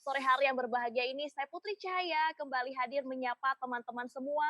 sore hari yang berbahagia ini, saya Putri Cahaya kembali hadir menyapa teman-teman semua,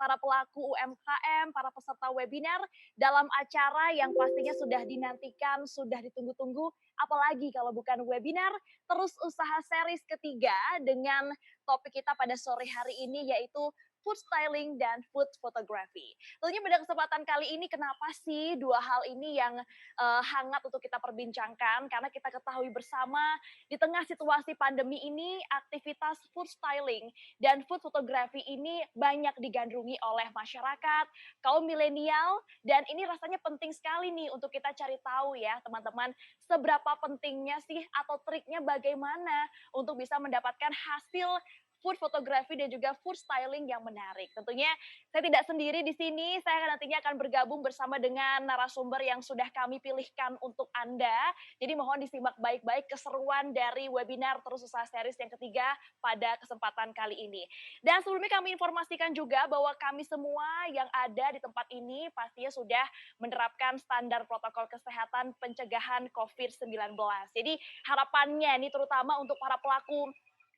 para pelaku UMKM, para peserta webinar dalam acara yang pastinya sudah dinantikan, sudah ditunggu-tunggu, apalagi kalau bukan webinar, terus usaha series ketiga dengan topik kita pada sore hari ini yaitu food styling dan food photography. Tentunya pada kesempatan kali ini kenapa sih dua hal ini yang hangat untuk kita perbincangkan karena kita ketahui bersama di tengah situasi pandemi ini aktivitas food styling dan food photography ini banyak digandrungi oleh masyarakat, kaum milenial dan ini rasanya penting sekali nih untuk kita cari tahu ya teman-teman seberapa pentingnya sih atau triknya bagaimana untuk bisa mendapatkan hasil food photography dan juga food styling yang menarik. Tentunya saya tidak sendiri di sini, saya nantinya akan bergabung bersama dengan narasumber yang sudah kami pilihkan untuk Anda. Jadi mohon disimak baik-baik keseruan dari webinar Terus Usaha Series yang ketiga pada kesempatan kali ini. Dan sebelumnya kami informasikan juga bahwa kami semua yang ada di tempat ini pastinya sudah menerapkan standar protokol kesehatan pencegahan COVID-19. Jadi harapannya ini terutama untuk para pelaku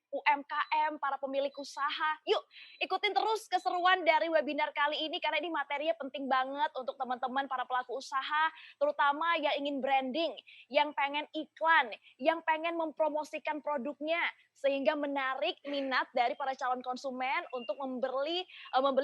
UMKM, para pemilik usaha. Yuk, ikutin terus keseruan dari webinar kali ini karena ini materinya penting banget untuk teman-teman para pelaku usaha, terutama yang ingin branding, yang pengen iklan, yang pengen mempromosikan produknya sehingga menarik minat dari para calon konsumen untuk membeli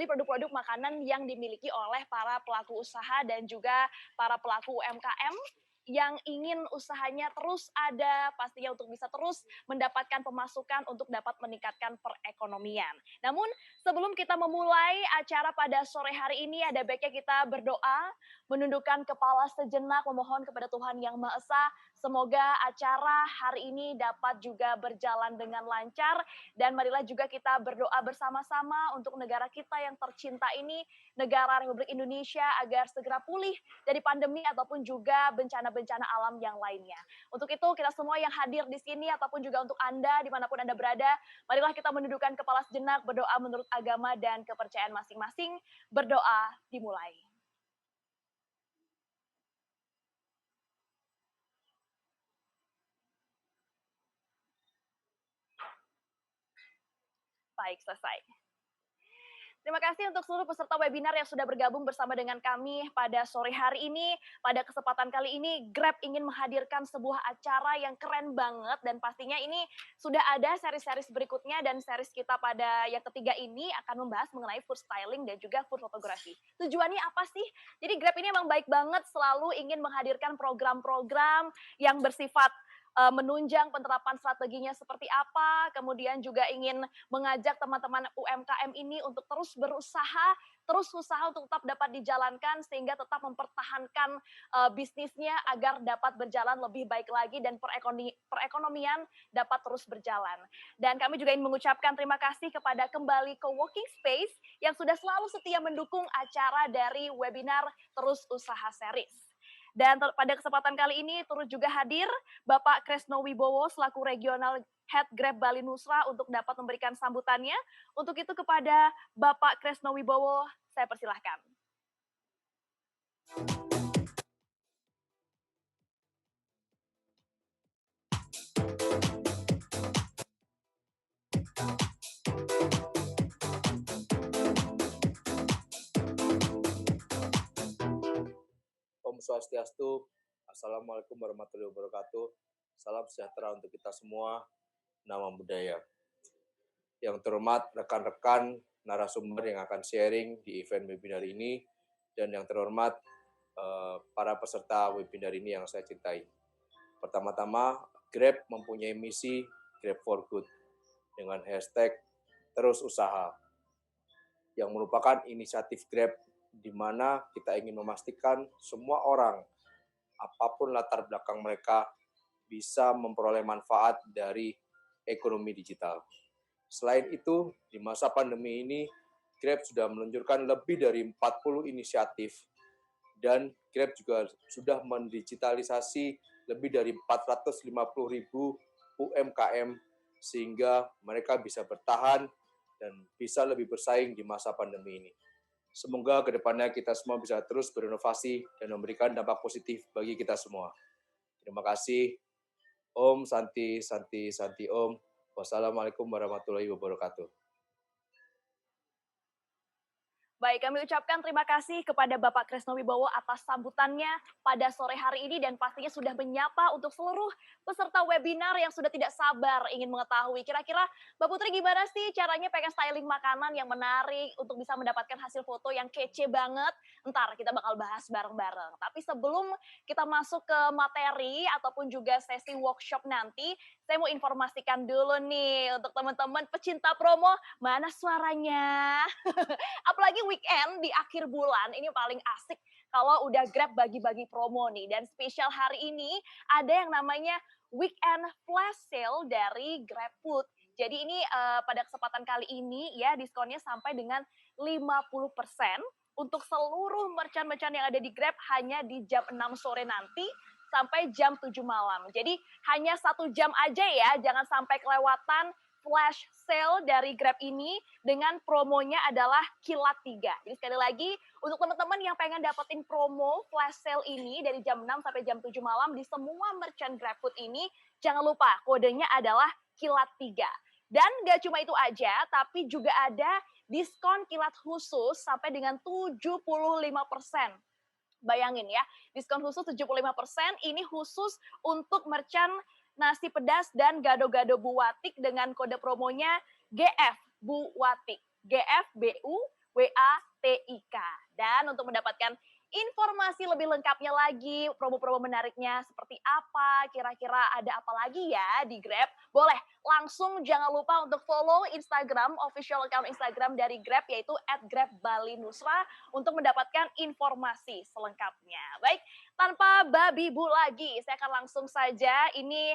produk-produk makanan yang dimiliki oleh para pelaku usaha dan juga para pelaku UMKM yang ingin usahanya terus ada, pastinya untuk bisa terus mendapatkan pemasukan untuk dapat meningkatkan perekonomian. Namun sebelum kita memulai acara pada sore hari ini, ada baiknya kita berdoa, menundukkan kepala sejenak, memohon kepada Tuhan Yang Maha Esa, semoga acara hari ini dapat juga berjalan dengan lancar, dan marilah juga kita berdoa bersama-sama untuk negara kita yang tercinta ini, negara Republik Indonesia, agar segera pulih dari pandemi ataupun juga bencana-bencana alam yang lainnya. Untuk itu kita semua yang hadir di sini ataupun juga untuk Anda dimanapun Anda berada, marilah kita menundukkan kepala sejenak, berdoa menurut agama dan kepercayaan masing-masing. Berdoa dimulai. Baik, selesai. Terima kasih untuk seluruh peserta webinar yang sudah bergabung bersama dengan kami pada sore hari ini. Pada kesempatan kali ini, Grab ingin menghadirkan sebuah acara yang keren banget dan pastinya ini sudah ada seri-seri berikutnya dan series kita pada yang ketiga ini akan membahas mengenai food styling dan juga food photography. Tujuannya apa sih? Jadi Grab ini memang baik banget selalu ingin menghadirkan program-program yang bersifat menunjang penerapan strateginya seperti apa, kemudian juga ingin mengajak teman-teman UMKM ini untuk terus berusaha, terus usaha untuk tetap dapat dijalankan sehingga tetap mempertahankan bisnisnya agar dapat berjalan lebih baik lagi dan perekonomian dapat terus berjalan. Dan kami juga ingin mengucapkan terima kasih kepada kembali Coworking Space yang sudah selalu setia mendukung acara dari webinar Terus Usaha Series. Dan pada kesempatan kali ini turut juga hadir Bapak Kresno Wibowo selaku Regional Head Grab Bali Nusra untuk dapat memberikan sambutannya. Untuk itu kepada Bapak Kresno Wibowo, saya persilahkan. Om Swastiastu, Assalamualaikum warahmatullahi wabarakatuh. Salam sejahtera untuk kita semua. Nama budaya. Yang terhormat rekan-rekan narasumber yang akan sharing di event webinar ini, dan yang terhormat para peserta webinar ini yang saya cintai. Pertama-tama, Grab mempunyai misi Grab for Good dengan hashtag Terus Usaha, yang merupakan inisiatif Grab di mana kita ingin memastikan semua orang, apapun latar belakang mereka, bisa memperoleh manfaat dari ekonomi digital. Selain itu, di masa pandemi ini, Grab sudah meluncurkan lebih dari 40 inisiatif, dan Grab juga sudah mendigitalisasi lebih dari 450.000 UMKM, sehingga mereka bisa bertahan dan bisa lebih bersaing di masa pandemi ini. Semoga kedepannya kita semua bisa terus berinovasi dan memberikan dampak positif bagi kita semua. Terima kasih. Om Santi Santi Santi Om. Wassalamualaikum warahmatullahi wabarakatuh. Baik, kami ucapkan terima kasih kepada Bapak Kresno Wibowo atas sambutannya pada sore hari ini dan pastinya sudah menyapa untuk seluruh peserta webinar yang sudah tidak sabar ingin mengetahui kira-kira Mbak Putri gimana sih caranya pengen styling makanan yang menarik untuk bisa mendapatkan hasil foto yang kece banget. Ntar kita bakal bahas bareng-bareng. Tapi sebelum kita masuk ke materi ataupun juga sesi workshop nanti, saya mau informasikan dulu nih untuk teman-teman pecinta promo, mana suaranya? Apalagi weekend di akhir bulan ini paling asik kalau udah Grab bagi-bagi promo nih. Dan spesial hari ini ada yang namanya weekend flash sale dari GrabFood. Jadi ini pada kesempatan kali ini ya diskonnya sampai dengan 50% untuk seluruh merchant-merchant yang ada di Grab hanya di jam 6 sore nanti sampai jam 7 malam. Jadi hanya 1 jam aja ya, jangan sampai kelewatan flash sale dari Grab ini dengan promonya adalah Kilat 3. Jadi sekali lagi untuk teman-teman yang pengen dapetin promo flash sale ini dari jam 6 sampai jam 7 malam di semua merchant GrabFood ini, jangan lupa kodenya adalah Kilat 3. Dan gak cuma itu aja, tapi juga ada diskon kilat khusus sampai dengan 75%. Bayangin ya, diskon khusus 75% ini khusus untuk merchant nasi pedas dan gado-gado Buwatik dengan kode promonya GF Buwatik. GF BUWATIK. Dan untuk mendapatkan informasi lebih lengkapnya lagi, promo-promo menariknya seperti apa, kira-kira ada apa lagi ya di Grab, boleh langsung jangan lupa untuk follow Instagram, official account Instagram dari Grab yaitu @GrabBaliNusra untuk mendapatkan informasi selengkapnya. Baik, tanpa babi bu lagi, saya akan langsung saja ini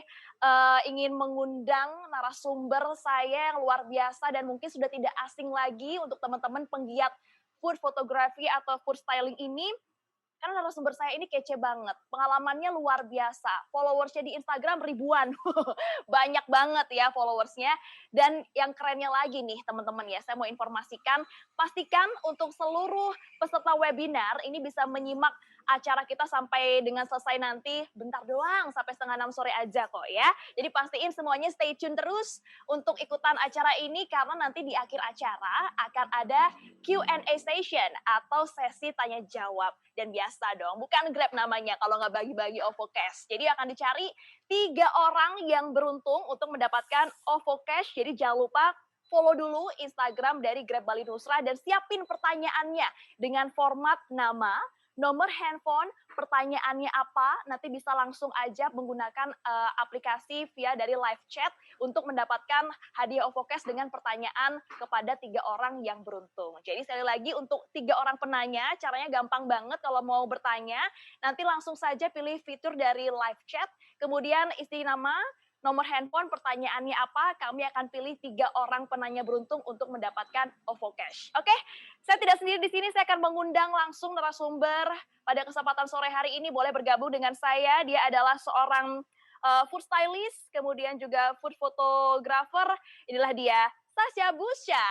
ingin mengundang narasumber saya yang luar biasa dan mungkin sudah tidak asing lagi untuk teman-teman penggiat food photography atau food styling ini. Karena narasumber saya ini kece banget, pengalamannya luar biasa, followersnya di Instagram ribuan, banyak banget ya followersnya. Dan yang kerennya lagi nih teman-teman ya, saya mau informasikan, pastikan untuk seluruh peserta webinar ini bisa menyimak acara kita sampai dengan selesai nanti, bentar doang, sampai 5:30 sore aja kok ya. Jadi pastiin semuanya stay tune terus untuk ikutan acara ini, karena nanti di akhir acara akan ada Q&A session atau sesi tanya jawab. Dan biasa dong, bukan Grab namanya kalau nggak bagi-bagi OVO Cash. Jadi akan dicari 3 orang yang beruntung untuk mendapatkan OVO Cash. Jadi jangan lupa follow dulu Instagram dari Grab Bali Nusra dan siapin pertanyaannya dengan format nama, nomor handphone, pertanyaannya apa, nanti bisa langsung aja menggunakan aplikasi via dari live chat untuk mendapatkan hadiah OVO Cash dengan pertanyaan kepada 3 orang yang beruntung. Jadi sekali lagi untuk 3 orang penanya, caranya gampang banget kalau mau bertanya, nanti langsung saja pilih fitur dari live chat, kemudian isi nama, nomor handphone, pertanyaannya apa, kami akan pilih 3 orang penanya beruntung untuk mendapatkan OVO Cash. Oke, saya tidak sendiri di sini, saya akan mengundang langsung narasumber pada kesempatan sore hari ini, boleh bergabung dengan saya. Dia adalah seorang food stylist, kemudian juga food photographer. Inilah dia, Sasha Busha.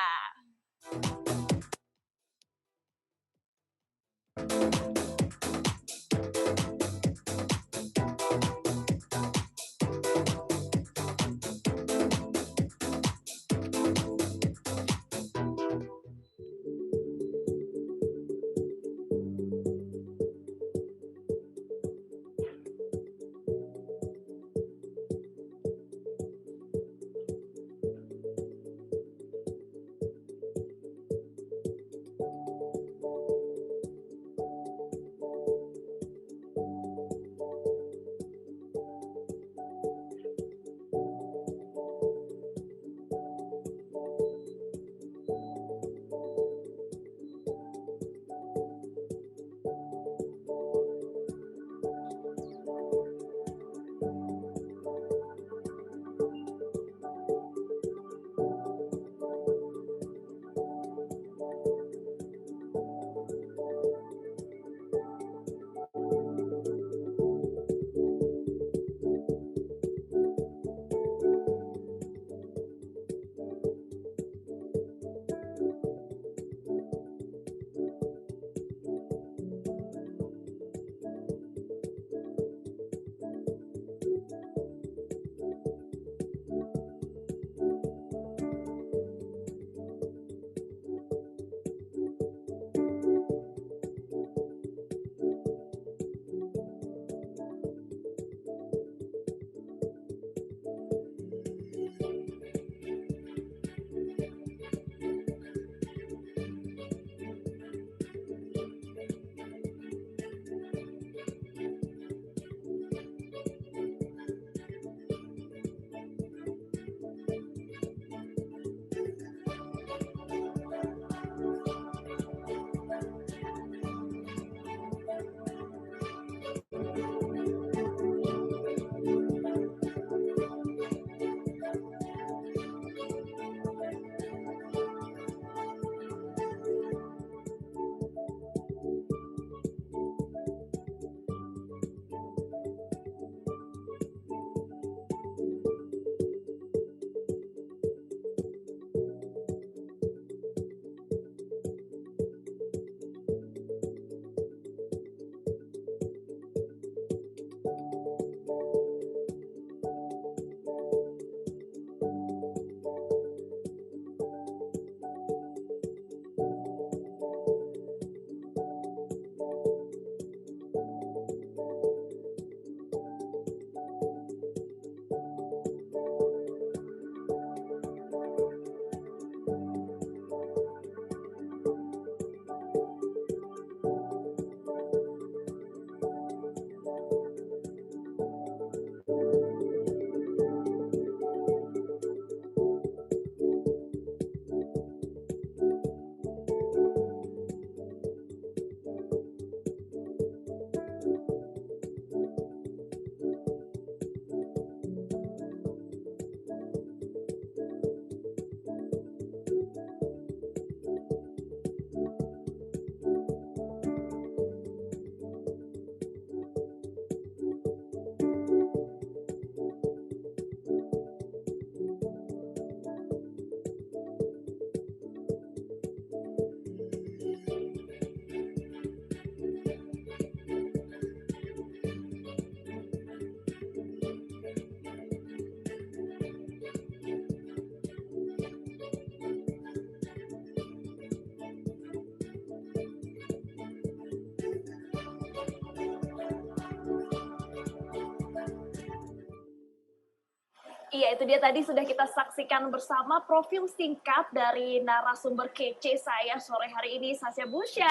Iya, itu dia tadi sudah kita saksikan bersama profil singkat dari narasumber kece saya sore hari ini, Sasha Busha.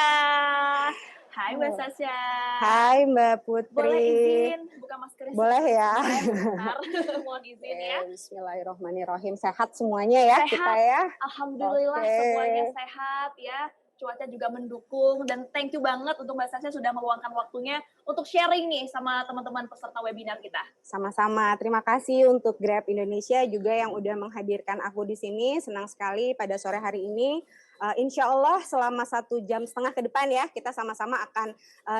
Hai Mbak Oh. Sasha. Hai Mbak Boleh Putri. izin buka maskernya Boleh ya. sebentar. Mohon izin ya. Bismillahirrahmanirrahim. Sehat semuanya ya Sehat. kita ya. Alhamdulillah Oke. semuanya sehat ya. Cuaca juga mendukung dan thank you banget untuk Mbak Sasha sudah meluangkan waktunya untuk sharing nih sama teman-teman peserta webinar kita. Sama-sama. Terima kasih untuk Grab Indonesia juga yang udah menghadirkan aku di sini. Senang sekali pada sore hari ini. Insya Allah selama 1,5 jam ke depan ya, kita sama-sama akan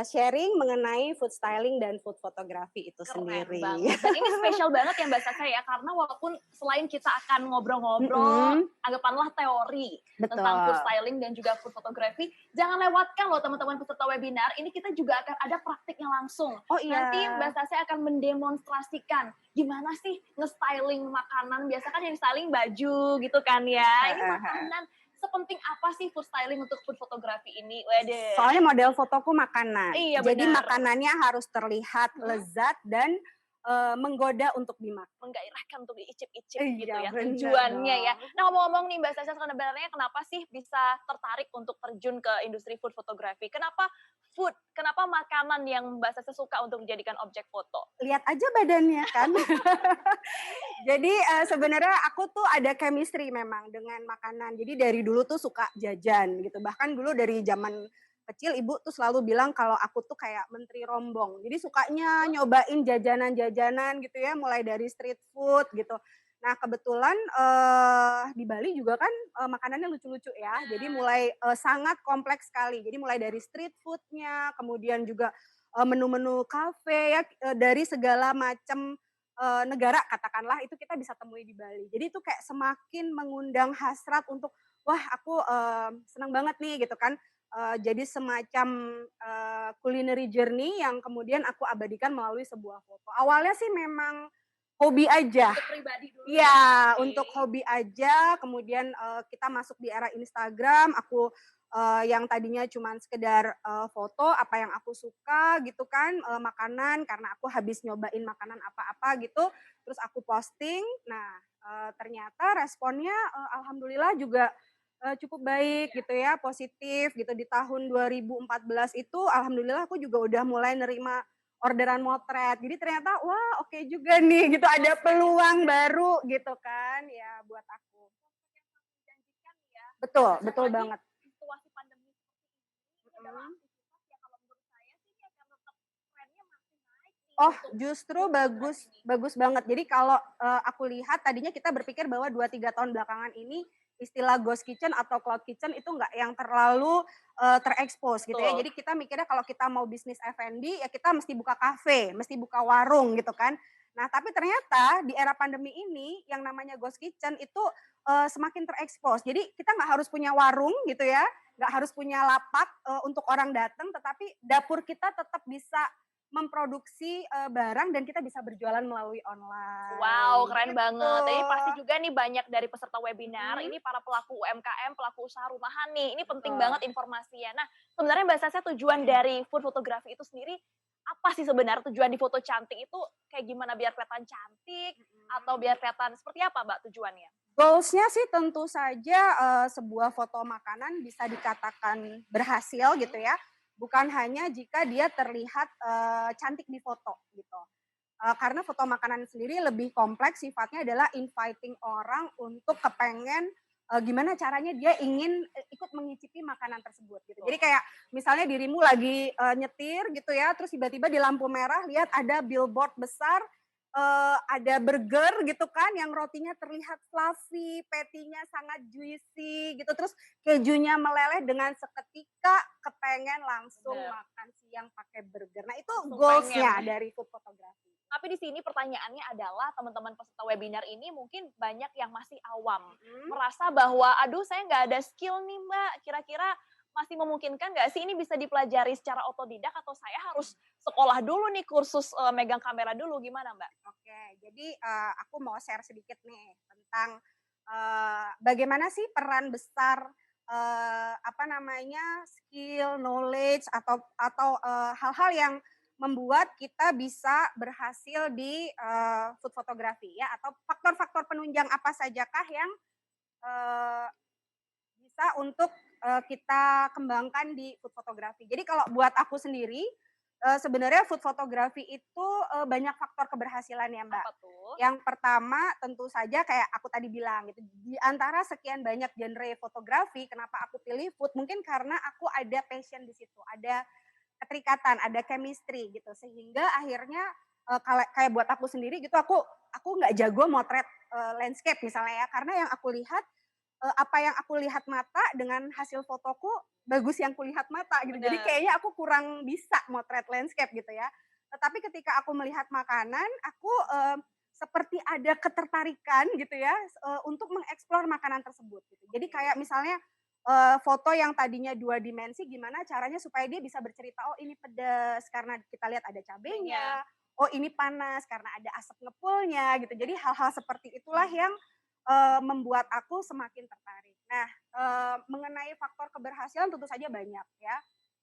sharing mengenai food styling dan food photography itu Keren sendiri. banget. Dan ini spesial banget ya Mbak Sasha ya, karena walaupun selain kita akan ngobrol-ngobrol, anggapanlah teori tentang food styling dan juga food photography, jangan lewatkan loh teman-teman peserta webinar, ini kita juga akan ada praktiknya langsung. Oh iya. Nanti Mbak Sasha akan mendemonstrasikan gimana sih nge-styling makanan, biasa kan yang styling baju gitu kan ya, ini makanan. Sepenting apa sih food styling untuk food photography ini? Wede. Soalnya model fotoku makanan. Iya, jadi benar. makanannya harus terlihat lezat dan menggoda untuk dimakan. Menggairahkan untuk diicip-icip gitu Iya, ya benar tujuannya ya. dong. Nah ngomong-ngomong nih Mbak Sasha, sebenarnya kenapa sih bisa tertarik untuk terjun ke industri food photography? Kenapa food? Kenapa makanan yang Mbak Sasha suka untuk dijadikan objek foto? Lihat aja badannya kan. Jadi sebenarnya aku tuh ada chemistry memang dengan makanan. Jadi dari dulu tuh suka jajan gitu. Bahkan dulu dari zaman kecil ibu tuh selalu bilang kalau aku tuh kayak menteri rombong. Jadi sukanya nyobain jajanan-jajanan gitu ya, mulai dari street food gitu. Nah kebetulan di Bali juga kan makanannya lucu-lucu ya. Jadi mulai sangat kompleks sekali. Jadi mulai dari street foodnya, kemudian juga menu-menu kafe ya, dari segala macam negara katakanlah itu kita bisa temui di Bali. Jadi itu kayak semakin mengundang hasrat untuk wah aku senang banget nih gitu kan. Jadi semacam culinary journey yang kemudian aku abadikan melalui sebuah foto. Awalnya sih memang hobi aja. Untuk pribadi dulu. Iya, Oke. untuk hobi aja. Kemudian kita masuk di era Instagram. Aku yang tadinya cuma sekedar foto apa yang aku suka gitu kan, makanan karena aku habis nyobain makanan apa-apa gitu. Terus aku posting. Nah ternyata responnya alhamdulillah juga cukup baik gitu ya, positif gitu. Di tahun 2014 itu alhamdulillah aku juga udah mulai nerima orderan motret. Jadi ternyata wah oke juga nih gitu, ada peluang baru gitu kan ya buat aku. Betul, betul banget. Situasi pandemi seperti ini adalah aktivitas yang kalau menurut saya sih ini akan tetap trennya masih naik nih. Oh, untuk justru food bagus photography ini. bagus banget. Jadi kalau aku lihat tadinya kita berpikir bahwa 2-3 tahun belakangan ini istilah ghost kitchen atau cloud kitchen itu nggak yang terlalu terekspos gitu ya. Betul. Jadi kita mikirnya kalau kita mau bisnis F&B ya kita mesti buka kafe, mesti buka warung gitu kan. Nah, tapi ternyata di era pandemi ini yang namanya ghost kitchen itu semakin terekspos. Jadi kita nggak harus punya warung gitu ya, nggak harus punya lapak untuk orang datang, tetapi dapur kita tetap bisa memproduksi barang dan kita bisa berjualan melalui online. Wow, keren Gitu. banget. Ini pasti juga nih banyak dari peserta webinar, ini para pelaku UMKM, pelaku usaha rumahan nih. Ini penting banget informasinya. Nah, sebenarnya Mbak Sasha tujuan dari food photography itu sendiri apa sih sebenarnya tujuan di foto cantik itu kayak gimana biar kelihatan cantik atau biar kelihatan seperti apa Mbak tujuannya? Goals-nya sih tentu saja sebuah foto makanan bisa dikatakan berhasil gitu ya. Bukan hanya jika dia terlihat cantik di foto gitu. Karena foto makanan sendiri lebih kompleks, sifatnya adalah inviting orang untuk kepengen gimana caranya dia ingin ikut mengicipi makanan tersebut gitu. Jadi kayak misalnya dirimu lagi nyetir gitu ya, terus tiba-tiba di lampu merah lihat ada billboard besar, ada burger gitu kan yang rotinya terlihat fluffy, patty-nya sangat juicy gitu, terus kejunya meleleh dengan seketika kepengen langsung makan siang pakai burger. Nah itu Langsung goals-nya pengen. dari food photography. Tapi di sini pertanyaannya adalah teman-teman peserta webinar ini mungkin banyak yang masih awam. Merasa bahwa, aduh saya nggak ada skill nih Mbak, kira-kira masih memungkinkan nggak sih ini bisa dipelajari secara otodidak atau saya harus sekolah dulu nih kursus megang kamera dulu, gimana Mbak? Oke, jadi aku mau share sedikit nih tentang bagaimana sih peran besar apa namanya skill, knowledge atau hal-hal yang membuat kita bisa berhasil di food photography ya, atau faktor-faktor penunjang apa sajakah yang eee, bisa untuk kita kembangkan di food photography. Jadi kalau buat aku sendiri, sebenarnya food photography itu banyak faktor keberhasilannya, Mbak. Apa tuh? Yang pertama tentu saja kayak aku tadi bilang gitu, di antara sekian banyak genre fotografi, kenapa aku pilih food, mungkin karena aku ada passion di situ, ada keterikatan, ada chemistry gitu. Sehingga akhirnya, kayak buat aku sendiri gitu, aku nggak jago motret, landscape misalnya ya, karena yang aku lihat, apa yang aku lihat mata dengan hasil fotoku bagus yang kulihat mata gitu. Jadi Bener. kayaknya aku kurang bisa motret landscape gitu ya. Tetapi ketika aku melihat makanan, aku, seperti ada ketertarikan gitu ya, untuk mengeksplor makanan tersebut gitu. Jadi kayak misalnya, foto yang tadinya 2 dimensi gimana caranya supaya dia bisa bercerita, "Oh ini pedas," karena kita lihat ada cabenya, "Oh ini panas," karena ada asap ngepulnya gitu. Jadi hal-hal seperti itulah yang membuat aku semakin tertarik. Nah, mengenai faktor keberhasilan tentu saja banyak ya.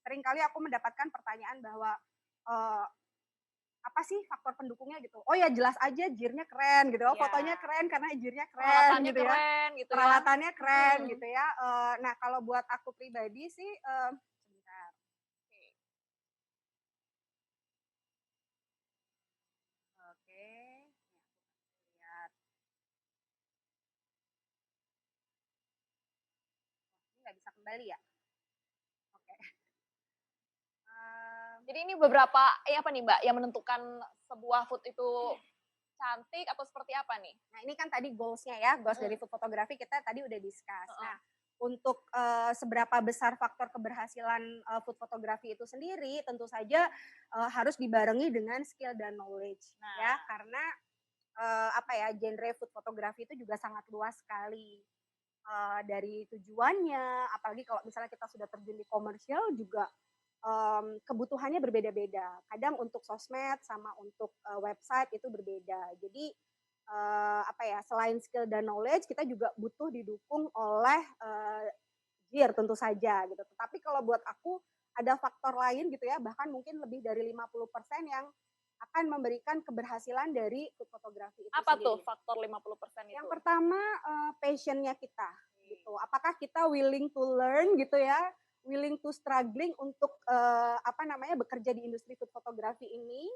Seringkali aku mendapatkan pertanyaan bahwa, eee, apa sih faktor pendukungnya gitu? Oh ya jelas aja gear-nya keren gitu, oh Iya. fotonya keren karena gear-nya keren Peralatannya gitu ya, keren gitu ya. peralatannya keren Mhm. gitu ya. Nah kalau buat aku pribadi sih, sebentar, oke, ini aku lihat, ini nggak bisa kembali ya? Oke, Jadi ini beberapa apa nih Mbak, yang menentukan sebuah food itu cantik atau seperti apa nih? nah ini kan tadi goals-nya ya, goals dari Mhm. food fotografi kita tadi udah discuss. Heeh. Nah, untuk, seberapa besar faktor keberhasilan, food fotografi itu sendiri, tentu saja, harus dibarengi dengan skill dan knowledge ya, Nah, karena, apa ya, genre food fotografi itu juga sangat luas sekali, dari tujuannya, apalagi kalau misalnya kita sudah terjun di komersial juga, kebutuhannya berbeda-beda. Kadang untuk sosmed sama untuk, website itu berbeda. Jadi, apa ya, selain skill dan knowledge, kita juga butuh didukung oleh, gear tentu saja gitu. Tetapi kalau buat aku ada faktor lain gitu ya, bahkan mungkin lebih dari 50% yang akan memberikan keberhasilan dari food photography itu apa tuh sendiri. faktor 50% itu? Yang pertama, passion-nya kita gitu. Apakah kita willing to learn gitu ya, willing to struggling untuk, apa namanya, bekerja di industri food photography ini.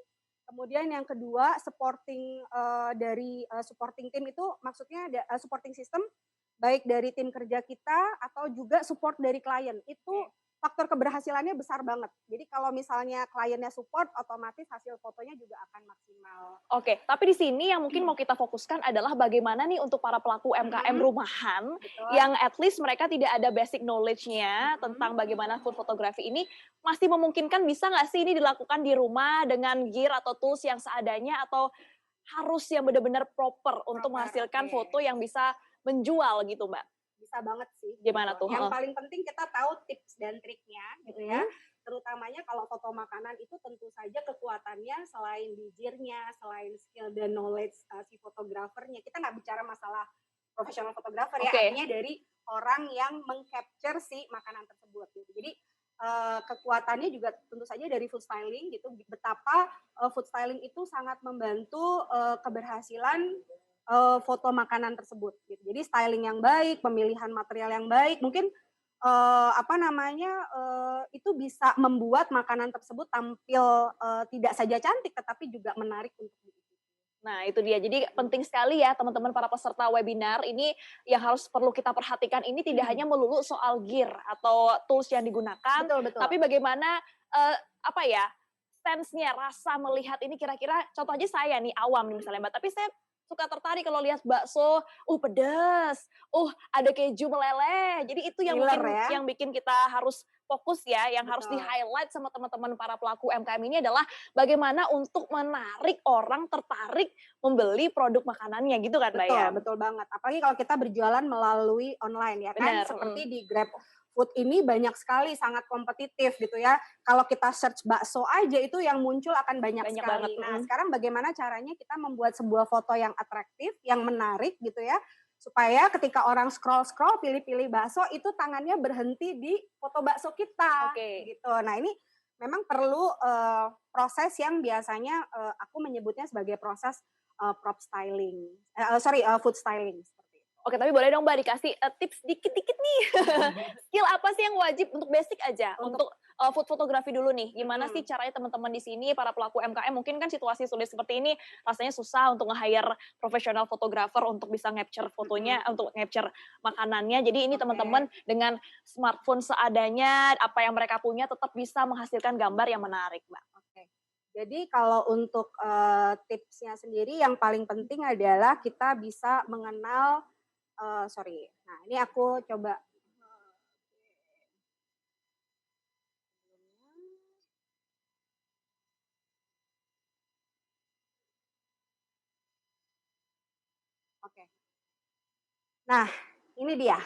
Kemudian yang kedua supporting, dari, supporting tim itu maksudnya supporting system, baik dari tim kerja kita atau juga support dari klien. Itu Oke. faktor keberhasilannya besar banget. Jadi kalau misalnya kliennya support, otomatis hasil fotonya juga akan maksimal. Oke, tapi di sini yang mungkin mau kita fokuskan adalah bagaimana nih untuk para pelaku UMKM Mhm, rumahan betul. yang at least mereka tidak ada basic knowledge-nya Mhm. tentang bagaimana food photography ini masih memungkinkan bisa nggak sih ini dilakukan di rumah dengan gear atau tools yang seadanya atau harus yang benar-benar proper untuk Proper, menghasilkan oke. foto yang bisa menjual gitu, Mbak? Bisa banget sih, Gimana gitu. tuh? Yang Heeh. paling penting kita tahu tips dan triknya, gitu ya. Mhm. Terutamanya kalau foto makanan itu tentu saja kekuatannya selain di gear-nya, selain skill dan knowledge, si fotografernya. Kita nggak bicara masalah profesional fotografer ya, Oke. artinya dari orang yang meng-capture si makanan tersebut, gitu. Jadi, kekuatannya juga tentu saja dari food styling gitu, betapa, food styling itu sangat membantu, keberhasilan foto makanan tersebut gitu. Jadi styling yang baik, pemilihan material yang baik, mungkin, apa namanya, itu bisa membuat makanan tersebut tampil, tidak saja cantik tetapi juga menarik untuk diikuti. Nah, itu dia. Jadi penting sekali ya teman-teman para peserta webinar ini yang harus perlu kita perhatikan ini tidak hanya melulu soal gear atau tools yang digunakan, Betul betul. tapi bagaimana apa ya, sense-nya, rasa melihat ini kira-kira contoh aja saya nih awam nih misalnya Mbak, tapi saya suka tertarik kalau lihat bakso, pedas, ada keju meleleh. Jadi itu yang Filler mungkin ya. yang bikin kita harus fokus ya, yang harus Betul. di-highlight sama teman-teman para pelaku UMKM ini adalah bagaimana untuk menarik orang tertarik membeli produk makanannya gitu kan Mbak Betul, ya? betul banget. Apalagi kalau kita berjualan melalui online ya kan, Bener, seperti di GrabFood ini banyak sekali, sangat kompetitif gitu ya. Kalau kita search bakso aja itu yang muncul akan banyak banyak banget, sekali. Nah, sekarang bagaimana caranya kita membuat sebuah foto yang atraktif, yang menarik gitu ya, supaya ketika orang scroll-scroll pilih-pilih bakso itu tangannya berhenti di foto bakso kita Oke. gitu. Nah, ini memang perlu proses yang biasanya aku menyebutnya sebagai proses prop styling, food styling seperti itu. Oke, tapi boleh dong Mbak dikasih tips dikit-dikit nih. Skill apa sih yang wajib untuk basic aja untuk food fotografi dulu nih? Gimana sih caranya teman-teman di sini para pelaku UMKM mungkin kan situasi sulit seperti ini rasanya susah untuk nge-hire profesional fotografer untuk bisa capture fotonya, untuk capture makanannya. Jadi ini teman-teman dengan smartphone seadanya, apa yang mereka punya tetap bisa menghasilkan gambar yang menarik, Mbak. Oke. Jadi kalau untuk tipsnya sendiri yang paling penting adalah kita bisa mengenal nah ini aku coba oke. Nah, ini dia.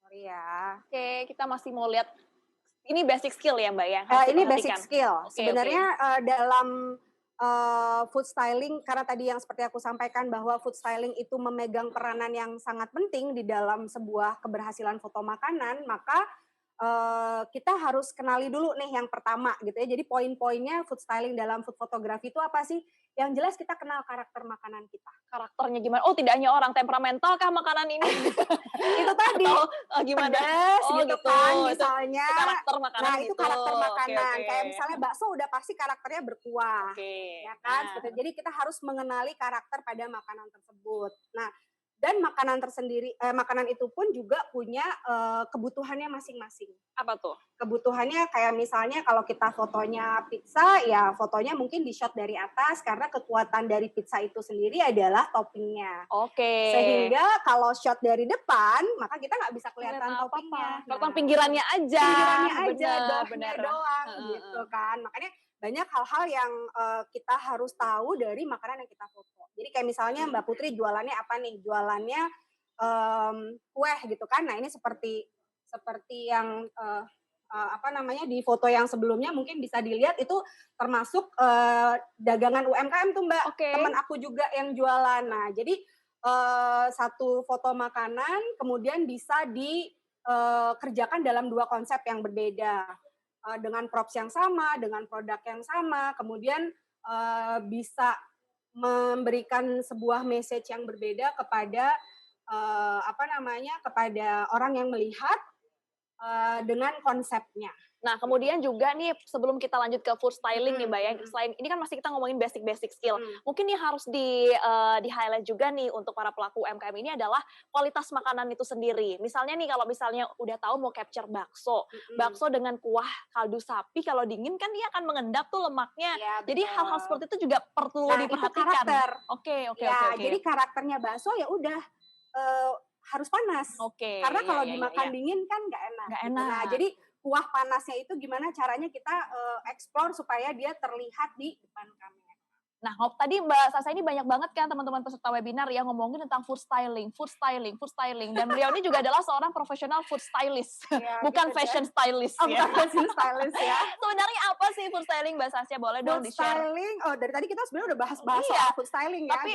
Sorry ya. Oke, kita masih mau lihat ini basic skill ya Mbak ya? Ini basic skill. Oke, Sebenarnya dalam food styling, karena tadi yang seperti aku sampaikan bahwa food styling itu memegang peranan yang sangat penting di dalam sebuah keberhasilan foto makanan, maka kita harus kenali dulu nih yang pertama gitu ya. Jadi poin-poinnya food styling dalam food photography itu apa sih? Yang jelas kita kenal karakter makanan kita. Karakternya gimana? Oh, tidak hanya orang temperamental kah makanan ini? Itu tadi. Atau gimana? Pedas gitu kan misalnya. Itu karakter makanan Nah, itu gitu. karakter makanan. Oke. Kayak misalnya bakso udah pasti karakternya berkuah. Ya kan? Seperti, jadi kita harus mengenali karakter pada makanan tersebut. Nah, dan makanan itu pun juga punya kebutuhannya masing-masing. Apa tuh? Kebutuhannya kayak misalnya kalau kita fotonya pizza, ya fotonya mungkin di shot dari atas karena kekuatan dari pizza itu sendiri adalah toppingnya. Oke. Sehingga kalau shot dari depan, maka kita nggak bisa kelihatan toppingnya. Kelihatan pinggirannya aja. Pinggirannya aja, bener. doang gitu kan. Makanya banyak hal-hal yang kita harus tahu dari makanan yang kita foto. Jadi kayak misalnya Mbak Putri jualannya apa nih? Jualannya kue gitu kan. Nah ini seperti yang di foto yang sebelumnya mungkin bisa dilihat itu termasuk dagangan UMKM tuh Mbak. Teman aku juga yang jualan. Nah jadi satu foto makanan kemudian bisa dikerjakan dalam 2 konsep yang berbeda. Dengan props yang sama, dengan produk yang sama, kemudian bisa memberikan sebuah message yang berbeda kepada kepada orang yang melihat dengan konsepnya. Nah, kemudian juga nih sebelum kita lanjut ke food styling nih Mbak ya, selain ini kan masih kita ngomongin basic skill. Mungkin yang harus di-highlight juga nih untuk para pelaku UMKM ini adalah kualitas makanan itu sendiri. Misalnya nih kalau misalnya udah tahu mau capture bakso, bakso dengan kuah kaldu sapi kalau dingin kan dia akan mengendap tuh lemaknya. Ya, jadi hal-hal seperti itu juga perlu diperhatikan. Oke. Jadi karakternya bakso ya udah harus panas. Karena kalau dimakan dingin kan nggak enak. Nah, jadi kuah panasnya itu gimana caranya kita explore supaya dia terlihat di depan kamera. Nah, tadi Mbak Sasa ini banyak banget kan teman-teman peserta webinar yang ngomongin tentang food styling. Dan beliau ini juga adalah seorang profesional food stylist, bukan gitu fashion stylist. Bukan fashion stylist ya. Sebenarnya apa sih food styling Mbak Sasya? Boleh dong di-share. Food styling, dari tadi kita sebenarnya udah bahas soal food styling ya. Tapi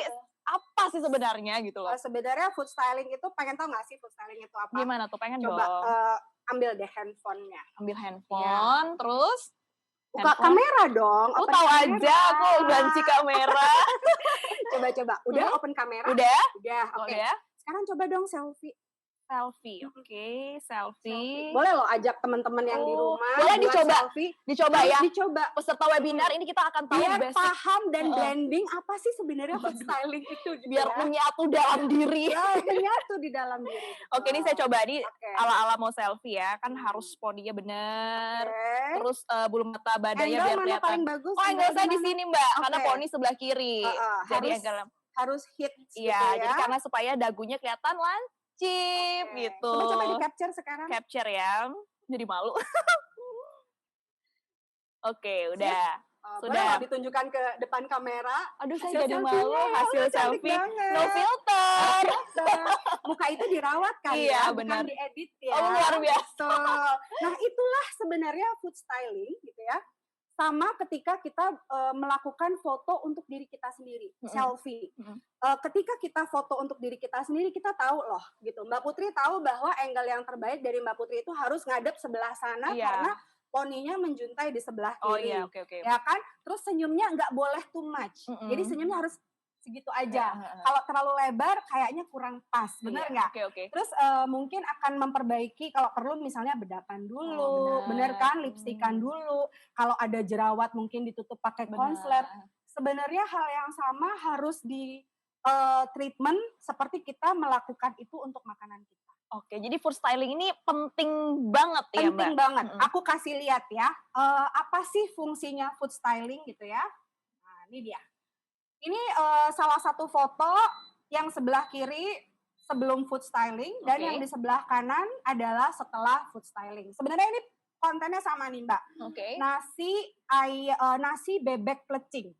apa sih sebenarnya gitu loh? Sebenarnya food styling itu, pengen tahu nggak sih food styling itu apa? Gimana tuh? Pengen Coba dong. ambil deh handphonenya. Ambil handphone, terus buka kamera dong. Aku tahu aja, aku banci kamera. Coba. Udah open kamera? Udah. Oke. Sekarang coba dong selfie. Selfie. Boleh loh ajak teman-teman yang di rumah. Boleh dicoba. Selfie. Dicoba ya. Dicoba. Peserta webinar ini kita akan tahu biar paham dan blending apa sih sebenarnya food styling itu. Biar menyatu dalam diri. Menyatu di dalam diri. Oke, ini saya coba nih ala-ala mau selfie ya. Kan harus podinya bener. Terus bulu mata badannya biar kelihatan. Paling bagus? Angle saya di sini Mbak, karena poni sebelah kiri. Jadi harus hit gitu ya. Jadi karena supaya dagunya kelihatan lancip gitu. Coba di capture sekarang. Capture ya. Jadi malu. Oke, udah. Sudah ditunjukkan ke depan kamera. Aduh, saya jadi malu hasil selfie. No filter. Muka itu dirawat kan ya, bukan diedit ya. Oh, luar biasa. Nah, itulah sebenarnya food styling gitu ya. sama ketika kita melakukan foto untuk diri kita sendiri, selfie. Ketika kita foto untuk diri kita sendiri, kita tahu loh, gitu. Mbak Putri tahu bahwa angle yang terbaik dari Mbak Putri itu harus ngadep sebelah sana karena poninya menjuntai di sebelah kiri. Oh iya, oke. Ya kan? Terus senyumnya nggak boleh too much. Jadi senyumnya harus segitu aja. Kalau terlalu lebar kayaknya kurang pas, benar nggak? Oke. Terus mungkin akan memperbaiki kalau perlu misalnya bedakan dulu, bener kan? Lipstikan dulu. Kalau ada jerawat mungkin ditutup pakai concealer. Sebenarnya hal yang sama harus di treatment seperti kita melakukan itu untuk makanan kita. Oke, jadi food styling ini penting banget ya, Mbak? Penting banget. Aku kasih lihat ya, apa sih fungsinya food styling gitu ya. Nah, ini dia. Ini salah satu foto yang sebelah kiri sebelum food styling dan yang di sebelah kanan adalah setelah food styling. Sebenarnya ini kontennya sama nih Mbak. Nasi bebek plecing.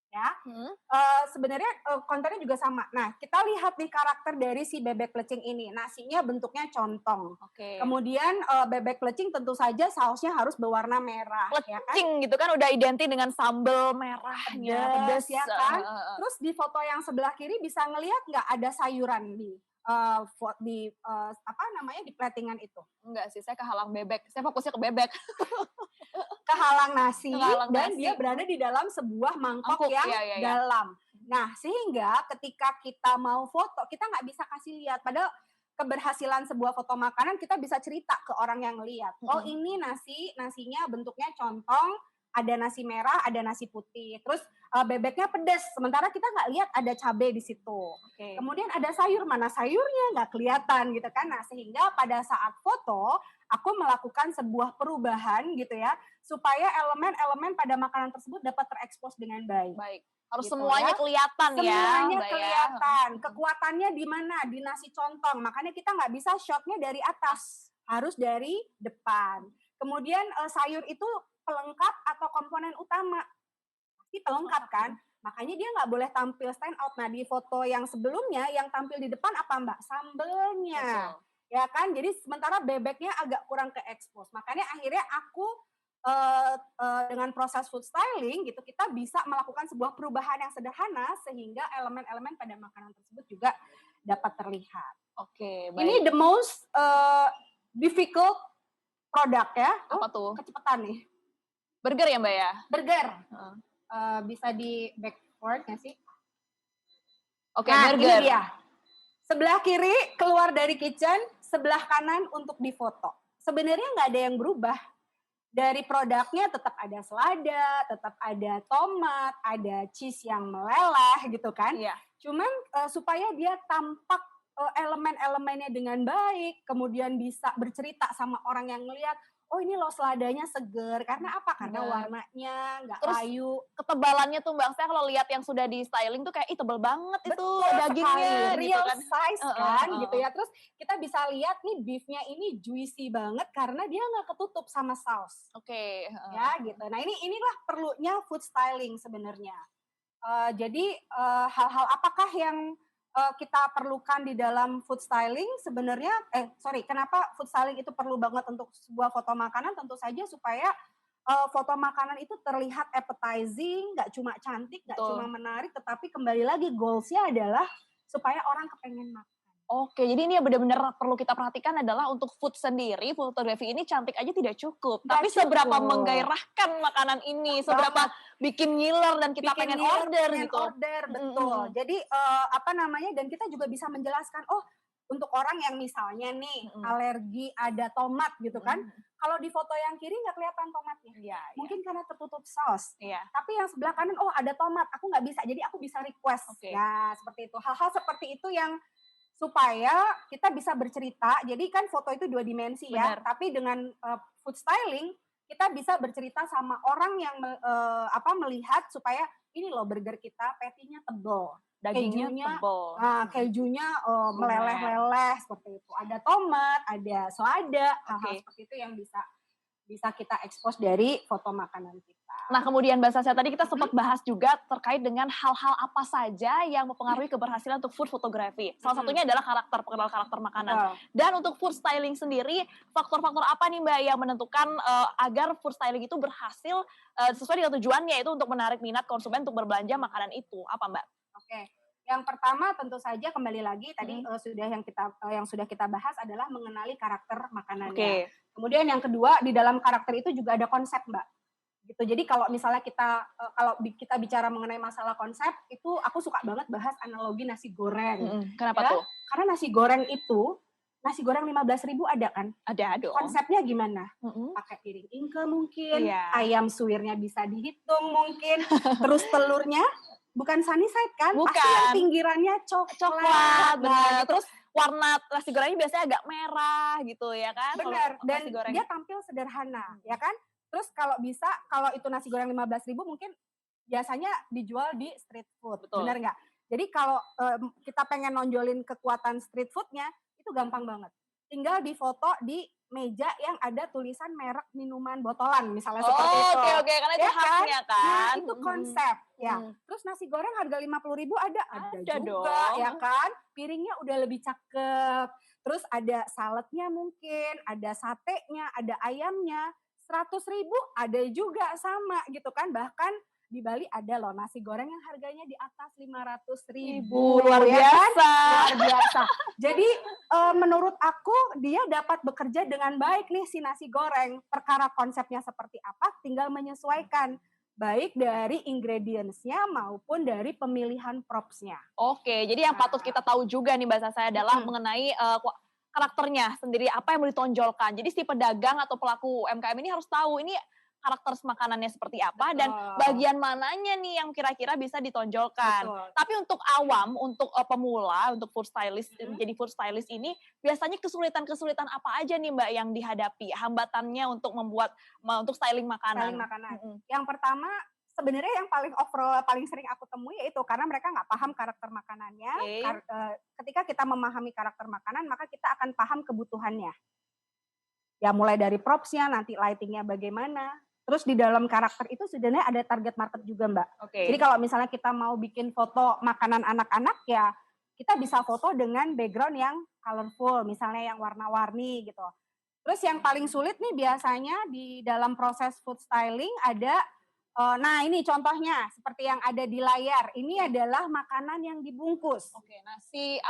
Ya, sebenarnya kontennya juga sama. Nah, kita lihat nih karakter dari si bebek plecing ini. Nasinya bentuknya contong. Kemudian bebek plecing tentu saja sausnya harus berwarna merah. Plecing ya kan? Gitu kan udah identik dengan sambal merahnya, pedas ya kan. Terus di foto yang sebelah kiri bisa ngelihat nggak ada sayuran di di platingan itu? Enggak sih, saya kehalang bebek. Saya fokusnya ke bebek. Kehalang nasi dan dia berada di dalam sebuah mangkok yang dalam. Nah, sehingga ketika kita mau foto, kita nggak bisa kasih lihat. Padahal keberhasilan sebuah foto makanan kita bisa cerita ke orang yang lihat. Oh, ini nasinya bentuknya contong, ada nasi merah, ada nasi putih. Terus bebeknya pedas, sementara kita nggak lihat ada cabai di situ. Kemudian ada sayur, mana sayurnya nggak kelihatan gitu kan. Nah, sehingga pada saat foto, aku melakukan sebuah perubahan gitu ya, supaya elemen-elemen pada makanan tersebut dapat terekspos dengan baik. Harus gitu semuanya kelihatan ya. Semuanya kelihatan. Kekuatannya di mana? Di nasi contong. Makanya kita nggak bisa shotnya dari atas, harus dari depan. Kemudian sayur itu pelengkap atau komponen utama. Pasti pelengkap kan? Makanya dia nggak boleh tampil stand out. Nah, di foto yang sebelumnya yang tampil di depan apa Mbak? Sambelnya. Ya kan? Jadi sementara bebeknya agak kurang ke expose. Makanya akhirnya aku dengan proses food styling gitu kita bisa melakukan sebuah perubahan yang sederhana sehingga elemen-elemen pada makanan tersebut juga dapat terlihat. Baik. Ini the most difficult product ya. Apa tuh? Kecepatan nih. Burger ya Mbak ya? Burger. Bisa di backward nggak sih? Burger. Ini dia. Sebelah kiri keluar dari kitchen, sebelah kanan untuk difoto. Sebenarnya nggak ada yang berubah. Dari produknya tetap ada selada, tetap ada tomat, ada cheese yang meleleh gitu kan. Cuman supaya dia tampak elemen-elemennya dengan baik, kemudian bisa bercerita sama orang yang ngelihat, oh ini loh seladanya seger. Karena apa? Karena warnanya nggak layu. Ketebalannya tuh Mbak, saya kalau lihat yang sudah di styling tuh kayak tebel banget. Betul itu dagingnya. Sekali. Real gitu kan. size kan gitu ya. Terus kita bisa lihat nih beefnya ini juicy banget karena dia nggak ketutup sama saus. Ya gitu. Nah inilah perlunya food styling sebenarnya. Jadi hal-hal apakah yang kita perlukan di dalam food styling sebenarnya, kenapa food styling itu perlu banget untuk sebuah foto makanan? Tentu saja supaya foto makanan itu terlihat appetizing, nggak cuma cantik, nggak cuma menarik, tetapi kembali lagi goals-nya adalah supaya orang kepengen makan. Jadi ini yang benar-benar perlu kita perhatikan adalah untuk food sendiri, fotografi ini cantik aja tidak cukup. Tapi seberapa menggairahkan makanan ini, seberapa bikin ngiler dan kita pengen order gitu. Betul. Jadi dan kita juga bisa menjelaskan, untuk orang yang misalnya nih alergi ada tomat gitu kan. Kalau di foto yang kiri nggak kelihatan tomatnya. Mungkin karena tertutup saus. Tapi yang sebelah kanan, ada tomat, aku nggak bisa. Jadi aku bisa request. Ya, seperti itu. Hal-hal seperti itu yang supaya kita bisa bercerita. Jadi kan foto itu 2 dimensi ya. Tapi dengan food styling kita bisa bercerita sama orang yang melihat supaya ini loh burger kita patty-nya tebal, dagingnya tebal. Kejunya meleleh-leleh seperti itu. Ada tomat, ada selada, hal-hal seperti itu yang bisa bisa kita expose dari foto makanan kita. Nah, kemudian Mbak Sasha, tadi kita sempat bahas juga terkait dengan hal-hal apa saja yang mempengaruhi keberhasilan untuk food photography. Salah satunya adalah pengenal karakter makanan. Betul. Dan untuk food styling sendiri, faktor-faktor apa nih Mbak yang menentukan agar food styling itu berhasil sesuai dengan tujuannya, itu untuk menarik minat konsumen untuk berbelanja makanan itu? Apa Mbak? Oke. Yang pertama tentu saja kembali lagi tadi yang sudah kita bahas adalah mengenali karakter makanannya. Oke. Kemudian yang kedua, di dalam karakter itu juga ada konsep, Mbak. Gitu. Jadi kalau misalnya kita bicara mengenai masalah konsep, itu aku suka banget bahas analogi nasi goreng. Kenapa Ya, tuh? karena nasi goreng itu, nasi goreng 15.000 ada kan? Ada dong. Konsepnya gimana? Pakai piring ingke mungkin, Iya. ayam suwirnya bisa dihitung mungkin, terus telurnya bukan sunny side kan? Bukan. Pasti yang pinggirannya Coklat, Nah, benar. gitu. Terus warna nasi gorengnya biasanya agak merah gitu ya kan? Benar, Kalau dan nasi goreng. dia tampil sederhana, ya kan? Terus kalau itu nasi goreng 15.000 mungkin biasanya dijual di street food, Betul. benar nggak? Jadi kalau kita pengen nonjolin kekuatan street foodnya, itu gampang banget. Tinggal difoto di meja yang ada tulisan merek minuman botolan, misalnya seperti itu. Oke, karena itu Ya khasnya kan. Nah, itu konsep, ya. Terus nasi goreng harga 50.000 ada juga, dong. ya kan? Piringnya udah lebih cakep. Terus ada saladnya mungkin, ada satenya, ada ayamnya. 100.000 ada juga sama gitu kan. Bahkan di Bali ada loh nasi goreng yang harganya di atas 500.000. Luar ya biasa. kan? Luar biasa. Jadi menurut aku dia dapat bekerja dengan baik nih si nasi goreng. Perkara konsepnya seperti apa, tinggal menyesuaikan. Baik dari ingredients-nya maupun dari pemilihan props-nya. Oke, jadi yang patut kita tahu juga nih Mbak Sasha adalah mengenai karakternya sendiri, apa yang mau ditonjolkan. Jadi si pedagang atau pelaku UMKM ini harus tahu ini karakter makanannya seperti apa. Betul. Dan bagian mananya nih yang kira-kira bisa ditonjolkan. Betul. Tapi untuk awam, untuk pemula, untuk food stylist, menjadi food stylist ini biasanya kesulitan-kesulitan apa aja nih Mbak yang dihadapi, hambatannya untuk untuk styling makanan? Yang pertama, sebenarnya yang paling sering aku temui yaitu karena mereka nggak paham karakter makanannya. Ketika kita memahami karakter makanan, maka kita akan paham kebutuhannya. Ya mulai dari propsnya, nanti lightingnya bagaimana. Terus di dalam karakter itu sebenarnya ada target market juga Mbak. Jadi kalau misalnya kita mau bikin foto makanan anak-anak ya kita bisa foto dengan background yang colorful, misalnya yang warna-warni gitu. Terus yang paling sulit nih biasanya di dalam proses food styling ada nah ini contohnya seperti yang ada di layar. Ini adalah makanan yang dibungkus. Oke, nasi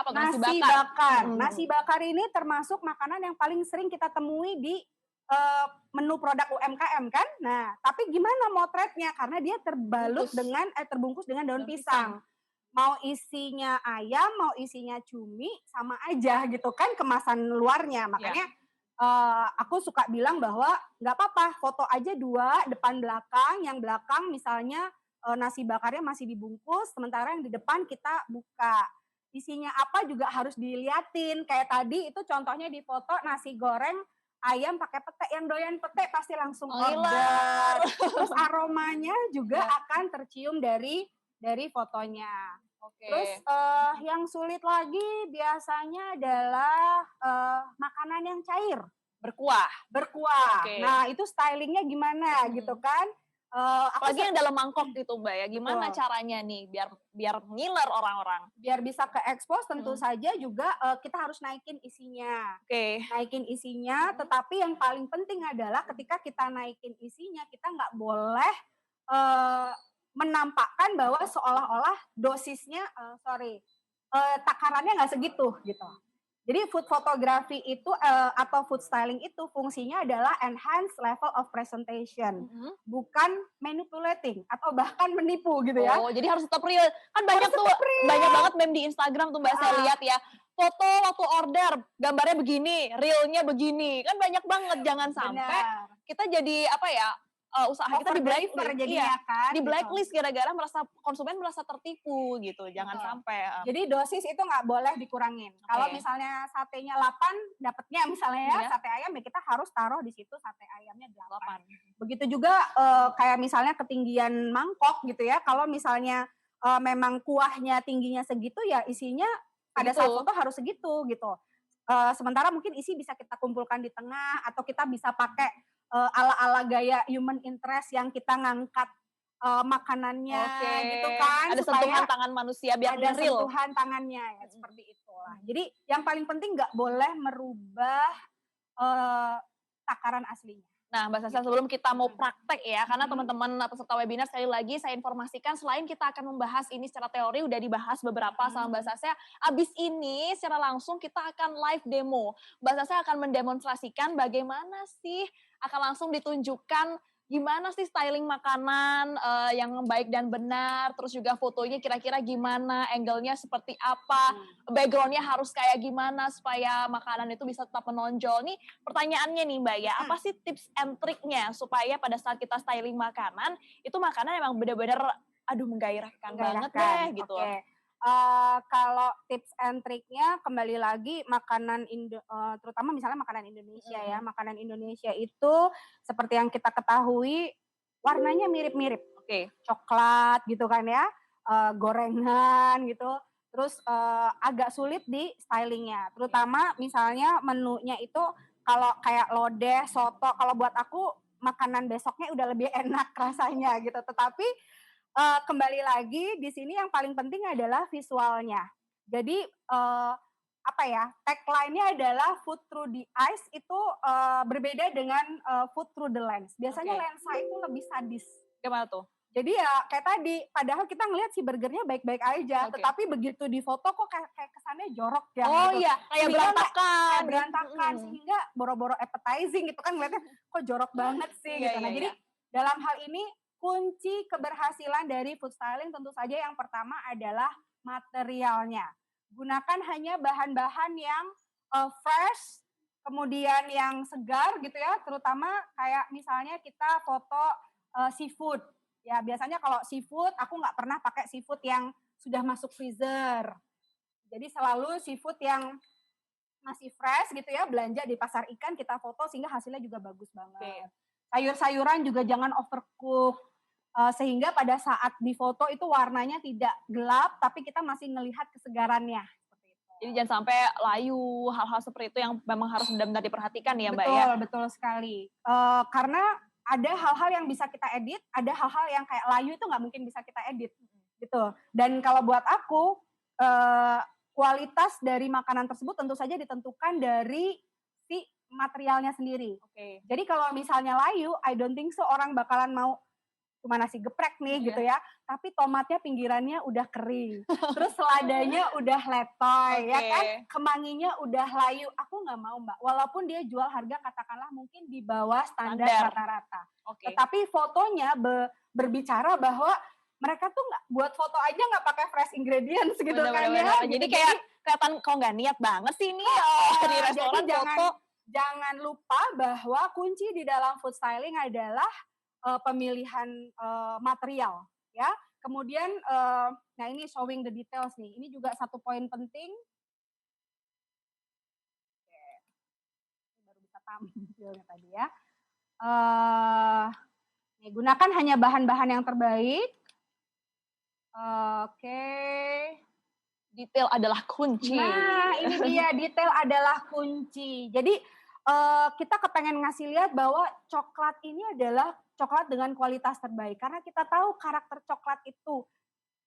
bakar. Nasi bakar ini termasuk makanan yang paling sering kita temui di menu produk UMKM kan. Nah, tapi gimana motretnya? Karena dia terbungkus dengan daun pisang. Mau isinya ayam, mau isinya cumi, sama aja gitu kan kemasan luarnya. Makanya aku suka bilang bahwa nggak apa-apa, foto aja 2 depan belakang, yang belakang misalnya nasi bakarnya masih dibungkus, sementara yang di depan kita buka. Isinya apa juga harus diliatin. Kayak tadi itu contohnya di foto nasi goreng ayam pakai pete, yang doyan pete pasti langsung order. Terus aromanya juga akan tercium dari fotonya. Terus yang sulit lagi biasanya adalah makanan yang cair, berkuah. Nah itu stylingnya gimana gitu kan? Apalagi yang dalam mangkok gitu Mbak ya, gimana caranya nih biar ngiler orang-orang? Biar bisa ke expose tentu saja juga kita harus naikin isinya. Naikin isinya, tetapi yang paling penting adalah ketika kita naikin isinya kita nggak boleh menampakkan bahwa seolah-olah dosisnya, takarannya nggak segitu gitu. Jadi food photography itu atau food styling itu fungsinya adalah enhance level of presentation, bukan manipulating atau bahkan menipu gitu ya. Oh, jadi harus tetap real. Kan banyak banget meme di Instagram tuh Mbak saya lihat ya. Foto waktu order, gambarnya begini, realnya begini. Kan banyak banget, jangan sampai kita jadi usaha kita di blacklist gara-gara konsumen merasa tertipu gitu. Jangan sampai. Jadi dosis itu nggak boleh dikurangin. Kalau misalnya satenya 8 dapatnya misalnya sate ayam ya kita harus taruh di situ sate ayamnya 8. Begitu juga kayak misalnya ketinggian mangkok gitu ya. Kalau misalnya memang kuahnya tingginya segitu ya isinya pada saat foto harus segitu gitu. Sementara mungkin isi bisa kita kumpulkan di tengah atau kita bisa pakai ala-ala gaya human interest yang kita ngangkat makanannya Oke. gitu kan, Ada supaya sentuhan tangan manusia biar ada real. sentuhan tangannya ya, seperti itulah. Jadi yang paling penting nggak boleh merubah takaran aslinya. Nah, Mbak Sasa, sebelum kita mau praktek ya, karena teman-teman peserta webinar sekali lagi saya informasikan selain kita akan membahas ini secara teori, udah dibahas beberapa sama Mbak Sasa, abis ini secara langsung kita akan live demo. Mbak Sasa akan mendemonstrasikan bagaimana sih, akan langsung ditunjukkan gimana sih styling makanan yang baik dan benar, terus juga fotonya kira-kira gimana, angle-nya seperti apa, background-nya harus kayak gimana supaya makanan itu bisa tetap menonjol. Nih pertanyaannya nih Mbak ya, apa sih tips and triknya supaya pada saat kita styling makanan, itu makanan emang benar-benar aduh menggairahkan banget deh gitu. Oke. Kalau tips and triknya kembali lagi makanan terutama misalnya makanan Indonesia ya. Makanan Indonesia itu seperti yang kita ketahui warnanya mirip-mirip. Oke. Coklat gitu kan ya, gorengan gitu. Terus agak sulit di stylingnya. Terutama misalnya menunya itu kalau kayak lodeh, soto, kalau buat aku makanan besoknya udah lebih enak rasanya gitu. Tetapi kembali lagi di sini yang paling penting adalah visualnya. Jadi apa ya, tagline-nya adalah food through the eyes itu berbeda dengan food through the lens. Biasanya lensa itu lebih sadis. Gimana tuh? Jadi ya kayak tadi, padahal kita ngelihat si burgernya baik-baik aja, tetapi begitu di foto kok kayak kesannya jorok ya. Oh gitu. iya, kayak berantakan. Kayak berantakan, sehingga boro-boro appetizing gitu kan ngeliatnya kok jorok banget sih gitu. Nah jadi dalam hal ini kunci keberhasilan dari food styling tentu saja yang pertama adalah materialnya. Gunakan hanya bahan-bahan yang fresh, kemudian yang segar gitu ya, terutama kayak misalnya kita foto seafood. Ya biasanya kalau seafood, aku nggak pernah pakai seafood yang sudah masuk freezer. Jadi selalu seafood yang masih fresh gitu ya, belanja di pasar ikan kita foto sehingga hasilnya juga bagus banget. Sayur-sayuran juga jangan overcook. Sehingga pada saat difoto itu warnanya tidak gelap, tapi kita masih ngelihat kesegarannya. Seperti itu. Jadi jangan sampai layu, hal-hal seperti itu yang memang harus benar-benar diperhatikan ya Mbak ya? Betul sekali. Karena ada hal-hal yang bisa kita edit, ada hal-hal yang kayak layu itu nggak mungkin bisa kita edit. Gitu. Dan kalau buat aku, kualitas dari makanan tersebut tentu saja ditentukan dari si materialnya sendiri. Jadi kalau misalnya layu, I don't think so orang bakalan mau cuma nasi geprek nih gitu ya, tapi tomatnya pinggirannya udah kering, terus seladanya udah letoy, ya kan, kemanginya udah layu, aku nggak mau Mbak, walaupun dia jual harga katakanlah mungkin di bawah standar rata-rata, tetapi fotonya berbicara bahwa mereka tuh nggak buat foto aja nggak pakai fresh ingredients gitu kan ya. Jadi kayak kelihatan kok nggak niat banget sih ini di restoran foto. Jangan lupa bahwa kunci di dalam food styling adalah pemilihan material ya. Kemudian nah ini showing the details nih. Ini juga satu poin penting. Oke. Ini baru bisa tampilnya tadi ya. Nih, gunakan hanya bahan-bahan yang terbaik. Oke. Detail adalah kunci. Nah, ini dia, detail adalah kunci. Jadi kita kepengen ngasih lihat bahwa coklat ini adalah coklat dengan kualitas terbaik. Karena kita tahu karakter coklat itu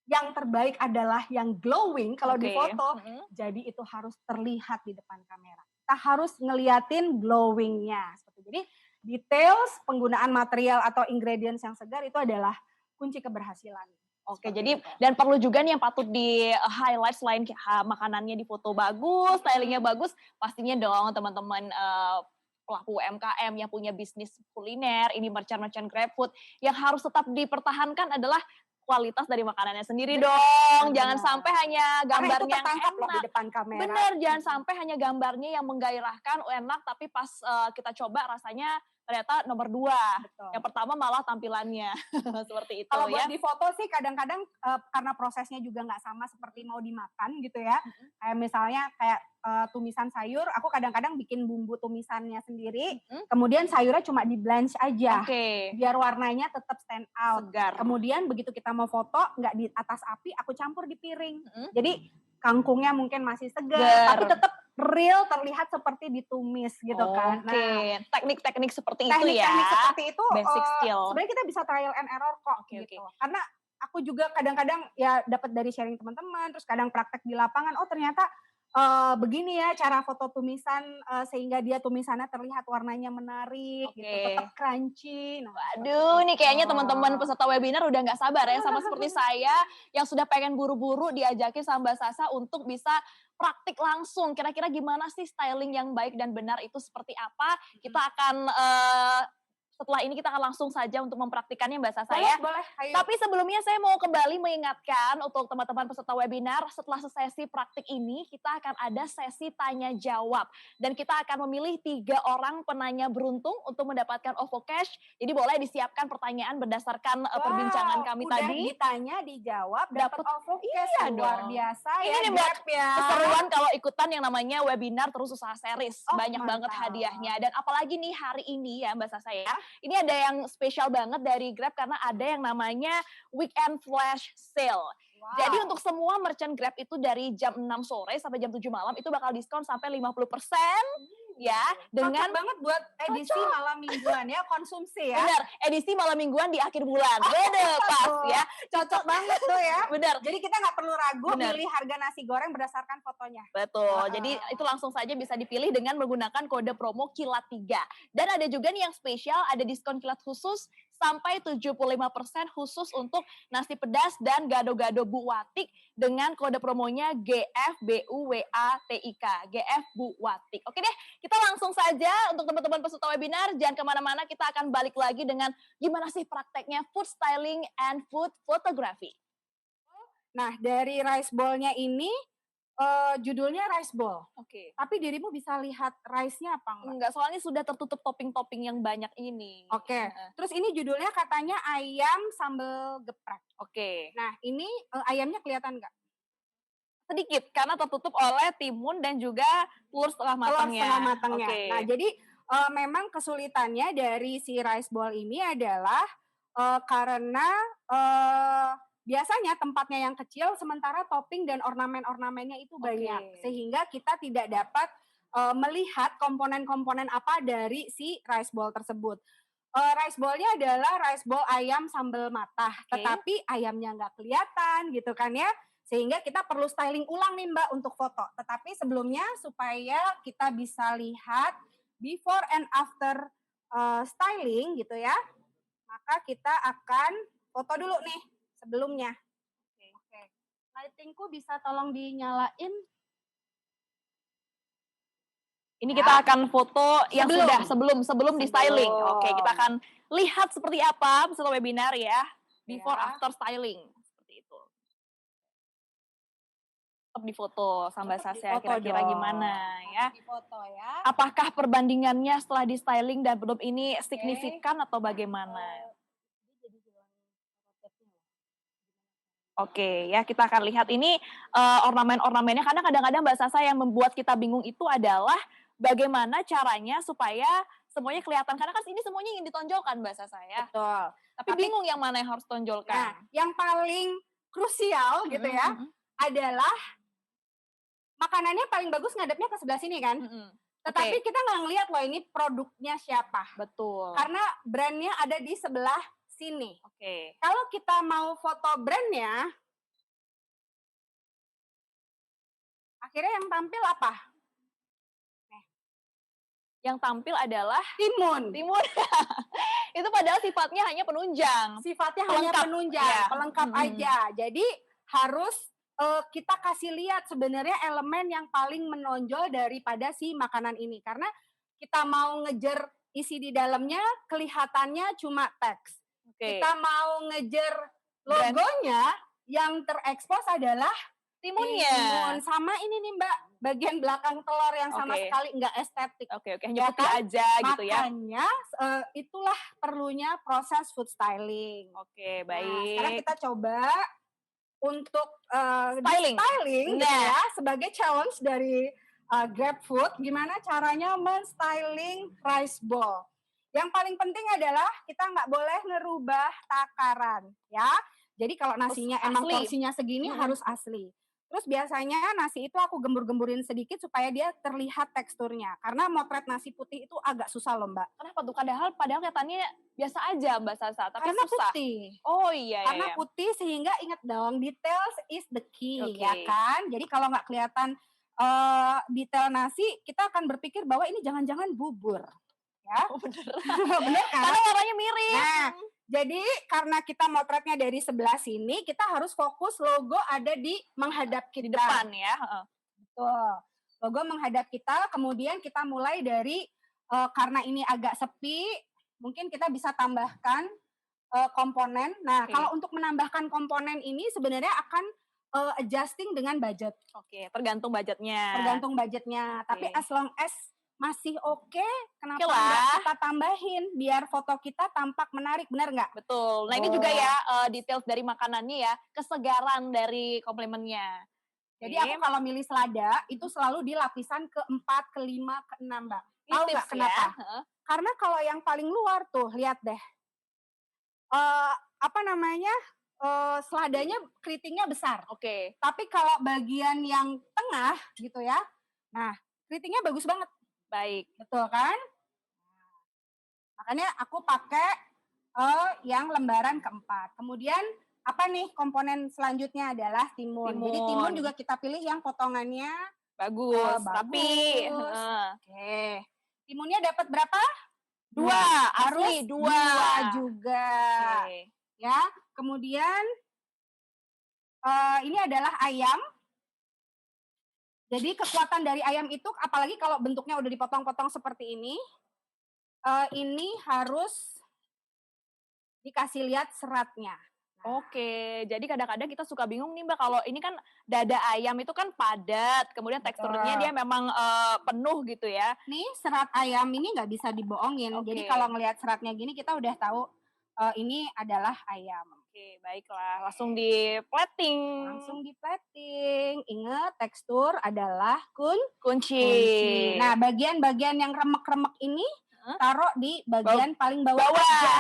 yang terbaik adalah yang glowing kalau di foto. Jadi itu harus terlihat di depan kamera. Kita harus ngeliatin glowingnya. Jadi details, penggunaan material atau ingredients yang segar itu adalah kunci keberhasilan. Jadi dan perlu juga nih yang patut di highlight selain makanannya di foto bagus, stylingnya bagus, pastinya dong teman-teman pelaku UMKM yang punya bisnis kuliner, ini merchant-merchant GrabFood, yang harus tetap dipertahankan adalah kualitas dari makanannya sendiri dong. Jangan sampai hanya gambarnya yang enak loh di depan kamera. Bener, jangan sampai hanya gambarnya yang menggairahkan, enak, tapi pas kita coba rasanya ternyata nomor 2. Yang pertama malah tampilannya. Seperti itu. Kalau buat di foto sih kadang-kadang karena prosesnya juga nggak sama seperti mau dimakan gitu ya. Kayak misalnya kayak tumisan sayur, aku kadang-kadang bikin bumbu tumisannya sendiri, kemudian sayurnya cuma di blanch aja. Biar warnanya tetap stand out. Segar. Kemudian begitu kita mau foto, nggak di atas api, aku campur di piring. Jadi kangkungnya mungkin masih segar, tapi Segar. tetap real terlihat seperti ditumis gitu kan. Oke, Nah, teknik-teknik seperti itu ya. teknik-teknik seperti itu Basic skill. sebenarnya kita bisa trial and error kok Oke, gitu. Karena aku juga kadang-kadang ya dapat dari sharing teman-teman, terus kadang praktek di lapangan, oh ternyata begini ya cara foto tumisan sehingga dia tumisannya terlihat warnanya menarik gitu, Oke. tetap crunchy. Nah, Aduh, nih kayaknya itu. teman-teman peserta webinar udah nggak sabar ya sama seperti saya yang sudah pengen buru-buru diajakin sama Mbak Sasa untuk bisa praktik langsung. Kira-kira gimana sih styling yang baik dan benar itu seperti apa? Kita akan setelah ini kita akan langsung saja untuk mempraktikannya Mbak Sasa ya. Boleh, ayo. Tapi sebelumnya saya mau kembali mengingatkan untuk teman-teman peserta webinar, setelah sesi praktik ini kita akan ada sesi tanya jawab dan kita akan memilih 3 orang penanya beruntung untuk mendapatkan OVO Cash. Jadi boleh disiapkan pertanyaan berdasarkan perbincangan kami udah tadi. ditanya, dijawab, dapat OVO Cash. Iya Luar dong. biasa Ini ya, nih Mbak, Grab ya. keseruan kalau ikutan yang namanya webinar terus usaha series. Oh, Banyak banget mantap. hadiahnya. Dan apalagi nih hari ini ya Mbak Sasa ya, ini ada yang spesial banget dari Grab karena ada yang namanya Weekend Flash Sale. Wow. Jadi untuk semua merchant Grab itu dari jam 6 sore sampai jam 7 malam itu bakal diskon sampai 50% ya dengan cocok banget buat edisi malam mingguan ya, konsumsi ya. benar, edisi malam mingguan di akhir bulan. Beda pas ya. Cocok banget tuh ya. Benar. Jadi kita nggak perlu ragu Benar. milih harga nasi goreng berdasarkan fotonya. Betul. Jadi itu langsung saja bisa dipilih dengan menggunakan kode promo Kilat 3. Dan ada juga nih yang spesial, ada diskon kilat khusus sampai 75% khusus untuk nasi pedas dan gado-gado Bu Watik dengan kode promonya GFBUWATIK. GF Bu Watik. Oke deh, kita langsung saja untuk teman-teman peserta webinar, jangan kemana-mana, kita akan balik lagi dengan gimana sih prakteknya food styling and food photography. Nah, dari rice bowl-nya ini judulnya rice bowl. Oke. Tapi dirimu bisa lihat rice-nya apa enggak? Enggak, soalnya sudah tertutup topping-topping yang banyak ini. Oke. Terus ini judulnya katanya ayam sambal geprek. Oke. Nah, ini ayamnya kelihatan nggak? Sedikit, karena tertutup oleh timun dan juga telur setengah matangnya. Telur setengah matangnya. Oke. Nah, jadi memang kesulitannya dari si rice bowl ini adalah karena biasanya tempatnya yang kecil, sementara topping dan ornamen-ornamennya itu banyak. Sehingga kita tidak dapat melihat komponen-komponen apa dari si rice bowl tersebut. Rice bowl-nya adalah rice bowl ayam sambal matah, tetapi ayamnya nggak kelihatan gitu kan ya. Sehingga kita perlu styling ulang nih Mbak untuk foto. Tetapi sebelumnya supaya kita bisa lihat before and after styling gitu ya, maka kita akan foto dulu nih sebelumnya. Oke. Lightingku bisa tolong dinyalain? Ini kita akan foto yang Sebelum. sudah sebelum di styling. Oke, kita akan lihat seperti apa peserta webinar ya, before after styling. Seperti itu. Tetap difoto sama Mbak Sasa kira-kira gimana ya? Difoto ya. Apakah perbandingannya setelah di styling dan belum ini signifikan atau bagaimana? Oke, ya kita akan lihat ini ornamen-ornamennya, karena kadang-kadang Mbak Sasa yang membuat kita bingung itu adalah bagaimana caranya supaya semuanya kelihatan, karena kan ini semuanya ingin ditonjolkan Mbak Sasa ya. Betul. Tapi bingung yang mana yang harus tonjolkan. Nah, yang paling krusial gitu ya adalah makanannya paling bagus ngadepnya ke sebelah sini kan. Tetapi kita nggak ngelihat loh ini produknya siapa. Betul. Karena brandnya ada di sebelah sini. Oke. Kalau kita mau foto brandnya, akhirnya yang tampil apa? Yang tampil adalah timun. Itu padahal sifatnya hanya penunjang. Sifatnya pelengkap. hanya penunjang, Ya. pelengkap aja. Jadi harus kita kasih lihat sebenarnya elemen yang paling menonjol daripada si makanan ini. Karena kita mau ngejar isi di dalamnya, kelihatannya cuma teks. Kita mau ngejar logonya, yang terekspos adalah timunnya. Timun. Sama ini nih Mbak, bagian belakang telur yang sama sekali nggak estetik. Oke, hanya putih aja gitu ya. Makanya itulah perlunya proses food styling. Oke, baik. Nah, sekarang kita coba untuk styling gitu ya, sebagai challenge dari Grab Food, gimana caranya men-styling rice bowl. Yang paling penting adalah kita nggak boleh ngerubah takaran ya. Jadi kalau nasinya emang porsinya segini harus asli. Terus biasanya nasi itu aku gembur-gemburin sedikit supaya dia terlihat teksturnya. Karena motret nasi putih itu agak susah loh Mbak. Kenapa tuh? Padahal kelihatannya biasa aja Mbak Sasa, tapi Karena susah. putih. Oh iya Karena ya. putih sehingga ingat dong, details is the key ya Oke. kan. Jadi kalau nggak kelihatan detail nasi, kita akan berpikir bahwa ini jangan-jangan bubur. Ya, Oh bener. bener kan? Karena warnanya mirip. Nah, jadi karena kita motretnya dari sebelah sini, kita harus fokus logo ada di menghadap Di kita. depan ya. Heeh. Betul. Logo menghadap kita, kemudian kita mulai dari karena ini agak sepi, mungkin kita bisa tambahkan komponen. Nah, Oke. kalau untuk menambahkan komponen ini sebenarnya akan adjusting dengan budget. Oke, tergantung budgetnya. Tergantung budgetnya. Tapi Oke. as long as masih oke, kenapa Oke nggak lah. kita tambahin biar foto kita tampak menarik, benar nggak? Betul. Nah ini juga ya details dari makanannya ya, kesegaran dari komplimennya. Jadi Oke. aku kalau milih selada itu selalu di lapisan keempat, kelima, keenam, Mbak. Ini Tahu tips nggak kenapa? ya. Heeh. Karena kalau yang paling luar tuh, lihat deh. Apa namanya? Seladanya keritingnya besar. Oke. Tapi kalau bagian yang tengah gitu ya, nah keritingnya bagus banget, Baik. betul kan? Makanya aku pakai yang lembaran keempat. Kemudian apa nih komponen selanjutnya adalah timun. Jadi timun Timun. juga kita pilih yang potongannya Bagus, bagus. rapi. Heeh. Oke. Timunnya dapat berapa? Dua, Harus asli dua. dua juga. Oke. Ya, kemudian ini adalah ayam. Jadi kekuatan dari ayam itu, apalagi kalau bentuknya udah dipotong-potong seperti ini harus dikasih lihat seratnya. Oke, jadi kadang-kadang kita suka bingung nih Mbak, kalau ini kan dada ayam itu kan padat, kemudian teksturnya Betul. dia memang penuh gitu ya. Nih serat ayam ini nggak bisa dibohongin. Jadi Oke. kalau ngelihat seratnya gini kita udah tahu ini adalah ayam. Oke, baiklah, langsung di plating. Langsung di plating. Ingat tekstur adalah Kunci. kunci. Nah, bagian-bagian yang remek-remek ini taruh di bagian paling bawah aja.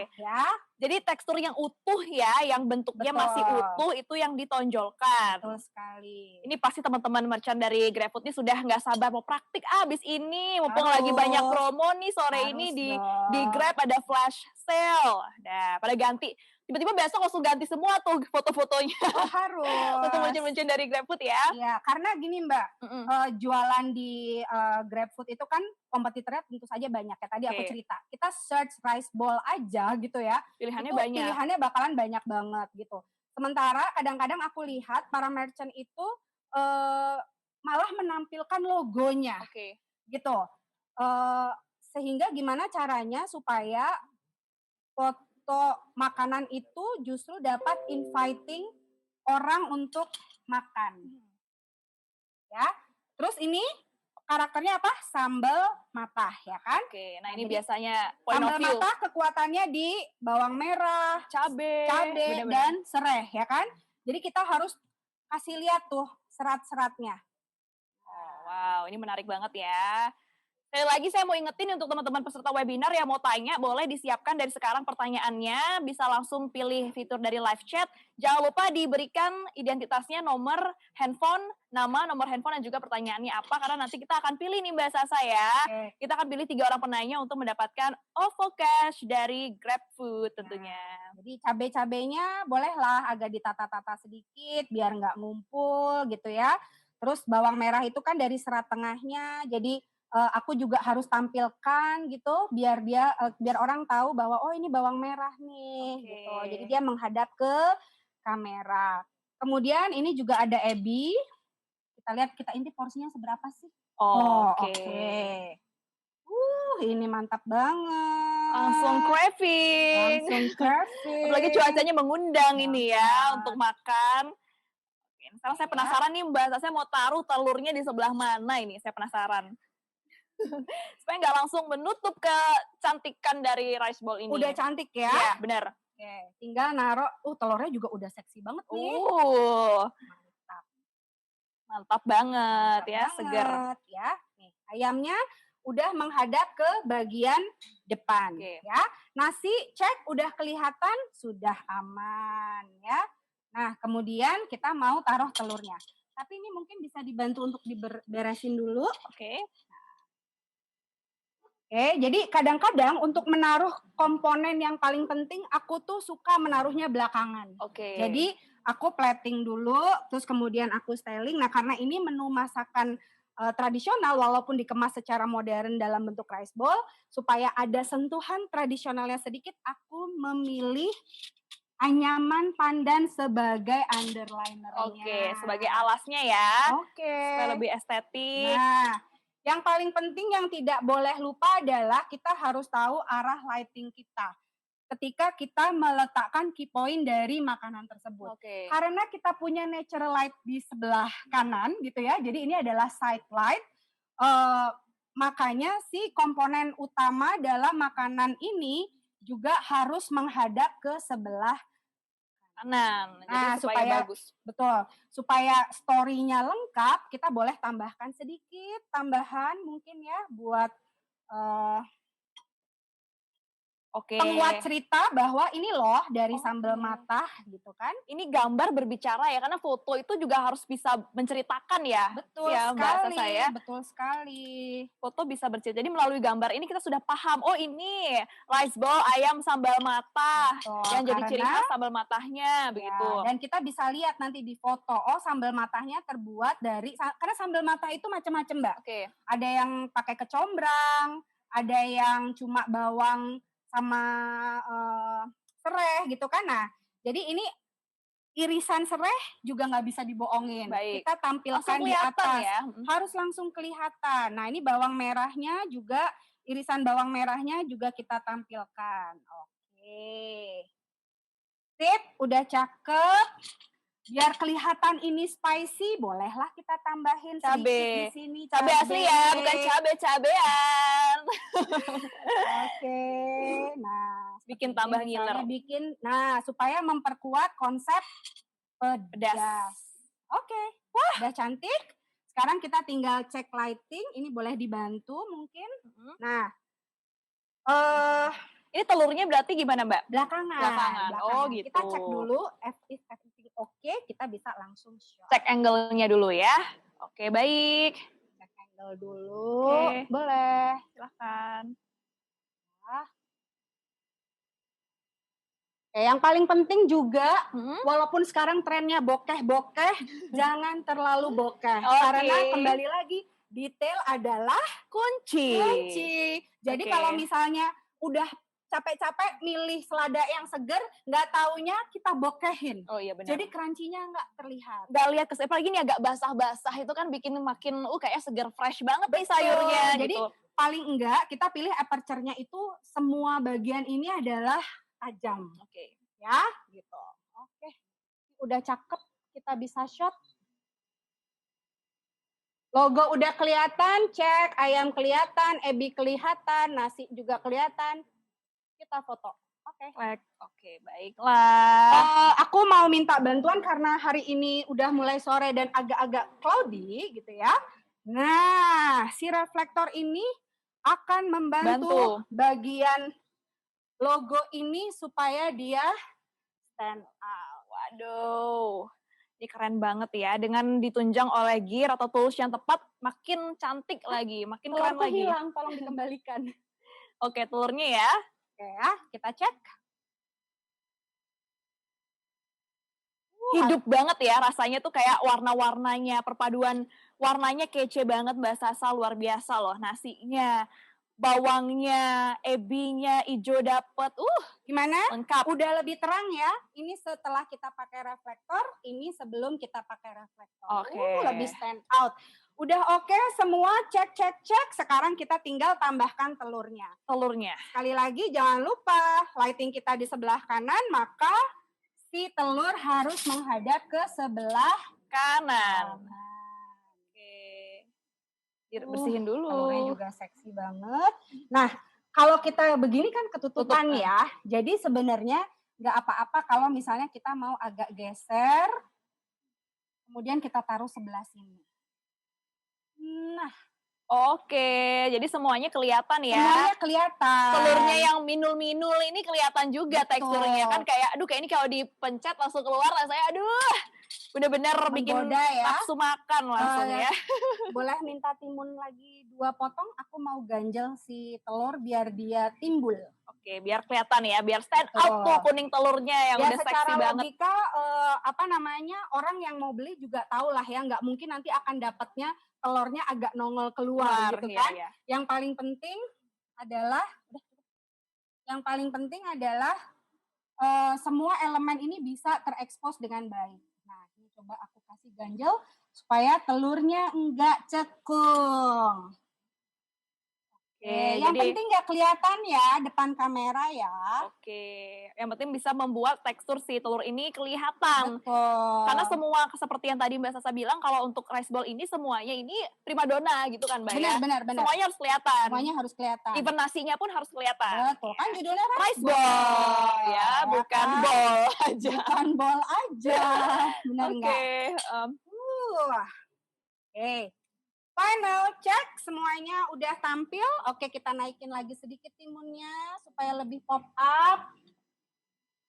Oke. Ya. Jadi tekstur yang utuh ya, yang bentuknya masih Betul. utuh itu yang ditonjolkan. Betul sekali. Ini pasti teman-teman merchant dari GrabFood ini sudah nggak sabar mau praktik abis ini. Mumpung lagi Harus. banyak promo nih sore ini di Grab ada flash sale. Nah, pada ganti. Tiba-tiba besok langsung ganti semua tuh foto-fotonya. Oh, harus. Untuk merchant-merchant dari GrabFood ya. Iya, karena gini Mbak, jualan di GrabFood itu kan kompetitornya tentu saja banyak ya. Tadi aku Oke. cerita. Kita search rice bowl aja gitu ya. Pilihannya Itu banyak. pilihannya bakalan banyak banget gitu. Sementara kadang-kadang aku lihat para merchant itu malah menampilkan logonya Oke. gitu. Sehingga gimana caranya supaya foto makanan itu justru dapat inviting orang untuk makan. Ya. Terus ini karakternya apa? Sambal matah ya kan? Oke, nah ini Jadi, biasanya point of sambal view. matah kekuatannya di bawang merah, Cabe, bener-bener. dan sereh ya kan? Jadi kita harus kasih lihat tuh serat-seratnya. Oh, wow, ini menarik banget ya. Sekali lagi saya mau ingetin untuk teman-teman peserta webinar yang mau tanya, boleh disiapkan dari sekarang pertanyaannya, bisa langsung pilih fitur dari live chat. Jangan lupa diberikan identitasnya, nomor handphone, nama, nomor handphone, dan juga pertanyaannya apa, karena nanti kita akan pilih nih Mbak Sasa ya. Oke. Kita akan pilih 3 orang penanya untuk mendapatkan OVO Cash dari GrabFood tentunya. Jadi cabai-cabainya bolehlah agak ditata-tata sedikit biar nggak ngumpul gitu ya. Terus bawang merah itu kan dari serat tengahnya, jadi aku juga harus tampilkan gitu biar orang tahu bahwa oh ini bawang merah nih Oke. gitu. Jadi dia menghadap ke kamera. Kemudian ini juga ada ebi. Kita lihat kita intip porsinya seberapa sih? Oke. Ini mantap banget. Langsung craving. Langsung craving. Apalagi cuacanya mengundang ini ya Banget. untuk makan. Oke, sekarang saya penasaran nih Mbak, saya mau taruh telurnya di sebelah mana ini? Saya penasaran. Supaya nggak langsung menutup kecantikan dari rice bowl ini. Udah cantik ya? Iya, benar. Oke, tinggal naruh. Telurnya juga udah seksi banget nih. Mantap. Mantap banget Mantap ya, segar. banget, ya. Nih, ayamnya udah menghadap ke bagian depan. Oke. Ya. Nasi cek udah kelihatan sudah aman ya. Nah, kemudian kita mau taruh telurnya. Tapi ini mungkin bisa dibantu untuk diberesin dulu. Oke. Oke, jadi kadang-kadang untuk menaruh komponen yang paling penting, aku tuh suka menaruhnya belakangan. Oke. Jadi aku plating dulu, terus kemudian aku styling. Nah, karena ini menu masakan tradisional, walaupun dikemas secara modern dalam bentuk rice bowl, supaya ada sentuhan tradisionalnya sedikit, aku memilih anyaman pandan sebagai underlinernya. Oke, sebagai alasnya ya. Oke. Supaya lebih estetik. Nah, yang paling penting yang tidak boleh lupa adalah kita harus tahu arah lighting kita ketika kita meletakkan key point dari makanan tersebut. Oke. Karena kita punya natural light di sebelah kanan gitu ya, jadi ini adalah side light, makanya si komponen utama dalam makanan ini juga harus menghadap ke sebelah Kanan. Jadi Nah, supaya bagus. betul, supaya story-nya lengkap, kita boleh tambahkan sedikit tambahan mungkin ya buat Oke. penguat cerita bahwa ini loh dari sambal Oke. matah gitu kan. Ini gambar berbicara ya, karena foto itu juga harus bisa menceritakan ya. Betul Ya, bahasa sekali, saya. betul sekali. Foto bisa bercerita. Jadi melalui gambar ini kita sudah paham, oh ini rice bowl ayam sambal matah. Betul, Yang jadi ciri karena khas sambal matahnya, begitu. ya, dan kita bisa lihat nanti di foto, oh sambal matahnya terbuat dari, karena sambal matah itu macam-macam Mbak. Oke. Ada yang pakai kecombrang, ada yang cuma bawang sama sereh gitu kan. Nah, jadi ini irisan sereh juga nggak bisa dibohongin. Baik. Kita tampilkan Langsung di kelihatan atas. ya. Harus langsung kelihatan. Nah, ini bawang merahnya juga, irisan bawang merahnya juga kita tampilkan. Oke. Sip, udah cakep. Biar kelihatan ini spicy, bolehlah kita tambahin sedikit di Cabe. sini. Cabe asli ya, bukan cabe-cabean. Oke. Nah, Bikin seperti tambah ini misalnya ngiler. nah supaya memperkuat konsep pedas. Pedas. Oke. Wah, udah cantik. Sekarang kita tinggal cek lighting. Ini boleh dibantu mungkin. Nah, Ini telurnya berarti gimana, Mbak? belakangan. Belakangan. Oh, gitu. Kita cek dulu if everything oke, kita bisa langsung shot. Cek angle-nya dulu ya. Oke, baik. Cek angle dulu. Oke. Boleh. Silahkan. Yang paling penting juga, walaupun sekarang trennya bokeh-bokeh, jangan terlalu bokeh. Oke. Karena kembali lagi, detail adalah Kunci. Jadi Oke. kalau misalnya udah capek-capek milih selada yang seger, nggak taunya kita bokehin. Oh iya benar. Jadi crunchy-nya nggak terlihat. Nggak lihat apalagi ini agak basah-basah itu kan bikin makin kayak segar fresh banget nih sayurnya. Jadi gitu. paling enggak kita pilih aperture-nya itu semua bagian ini adalah tajam. Oke. Ya, gitu. Oke. Udah cakep, kita bisa shot. Logo udah kelihatan, cek, ayam kelihatan, ebi kelihatan, nasi juga kelihatan. Kita foto. Oke. Oke, baiklah. Aku mau minta bantuan karena hari ini udah mulai sore dan agak-agak cloudy gitu ya. Nah, si reflektor ini akan membantu bagian logo ini supaya dia stand out. Waduh. Ini keren banget ya. Dengan ditunjang oleh gear atau tools yang tepat, makin cantik lagi, makin keren lagi. Hilang, tolong dikembalikan. Oke, telurnya ya. Oke ya, kita cek. Hidup banget ya rasanya tuh kayak warna-warnanya, perpaduan warnanya kece banget Mbak Sasa, luar biasa loh. Nasinya, bawangnya, ebinya, ijo dapet. Gimana? Lengkap. Udah lebih terang ya. Ini setelah kita pakai reflektor, ini sebelum kita pakai reflektor. Oke. Lebih stand out. Udah oke semua, cek. Sekarang kita tinggal tambahkan telurnya. Sekali lagi jangan lupa, lighting kita di sebelah kanan, maka si telur harus menghadap ke sebelah kanan. Oke. Bersihin dulu. Telurnya juga seksi banget. Nah, kalau kita begini kan ketutupan ya. Jadi sebenarnya nggak apa-apa kalau misalnya kita mau agak geser, kemudian kita taruh sebelah sini. Nah, Oke, jadi semuanya kelihatan ya. Semuanya kelihatan. Telurnya yang minul-minul ini kelihatan juga teksturnya kan, Betul. kayak aduh kayak ini kalau dipencet langsung keluar rasanya aduh bener-bener bikin Menggoda ya. nafsu makan langsung Eh, ya. Boleh minta timun lagi 2 potong? Aku mau ganjel si telur biar dia timbul. Oke, biar kelihatan ya, biar stand out tuh Betul. kuning telurnya yang Ya udah seksi secara banget. logika orang yang mau beli juga tahu lah ya, nggak mungkin nanti akan dapatnya telurnya agak nongol keluar gitu Iya, kan. iya. Yang paling penting adalah semua elemen ini bisa terekspos dengan baik. Nah, ini coba aku kasih ganjel supaya telurnya enggak cekung. Oke, Yang jadi penting nggak kelihatan ya depan kamera ya. oke, yang penting bisa membuat tekstur si telur ini kelihatan. Betul. Karena semua seperti yang tadi Mbak Sasa bilang kalau untuk rice ball ini semuanya ini primadona gitu kan Mbak ya. Benar. Semuanya harus kelihatan. Semuanya harus kelihatan. Even nasinya pun harus kelihatan. Betul, kan judulnya Rice ball ya, bukan kan? ball aja. Bukan ball aja. Benar nggak? Oke, Oke. Final check, semuanya udah tampil. Oke, kita naikin lagi sedikit timunnya supaya lebih pop up.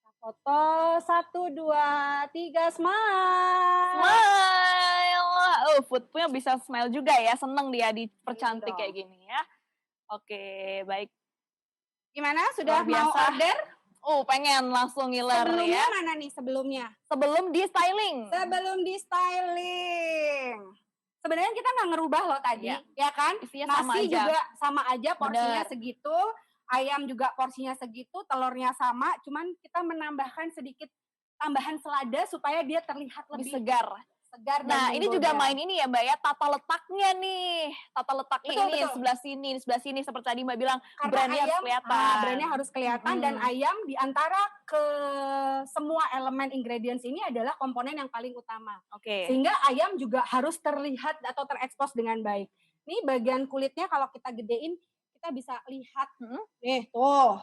Kita foto 1, 2, 3, smile. smile. Oh, foodnya bisa smile juga ya, seneng dia dipercantik dong. kayak gini ya. Oke, baik. Gimana? Sudah Luar mau biasa. order? Oh, pengen langsung ngiler Sebelumnya ya. mana nih sebelumnya? Sebelum di styling. Sebelum di styling. Sebenarnya kita nggak ngerubah loh tadi, Iya. ya kan? Isinya sama Nasi aja. juga sama aja, porsinya Bener. segitu, ayam juga porsinya segitu, telurnya sama, cuman kita menambahkan sedikit tambahan selada supaya dia terlihat Lebih lebih segar. segar dan Nah, ini juga menggoda. main ini ya Mbak ya, tata letaknya nih. Tata letaknya Betul, ini betul. sebelah sini, seperti tadi Mbak bilang, Karena brandnya harus ayam, kelihatan. brandnya harus kelihatan dan ayam di antara ke semua elemen ingredients ini adalah komponen yang paling utama. Oke. Sehingga ayam juga harus terlihat atau terekspos dengan baik. Nih bagian kulitnya kalau kita gedein, kita bisa lihat. Nih, tuh.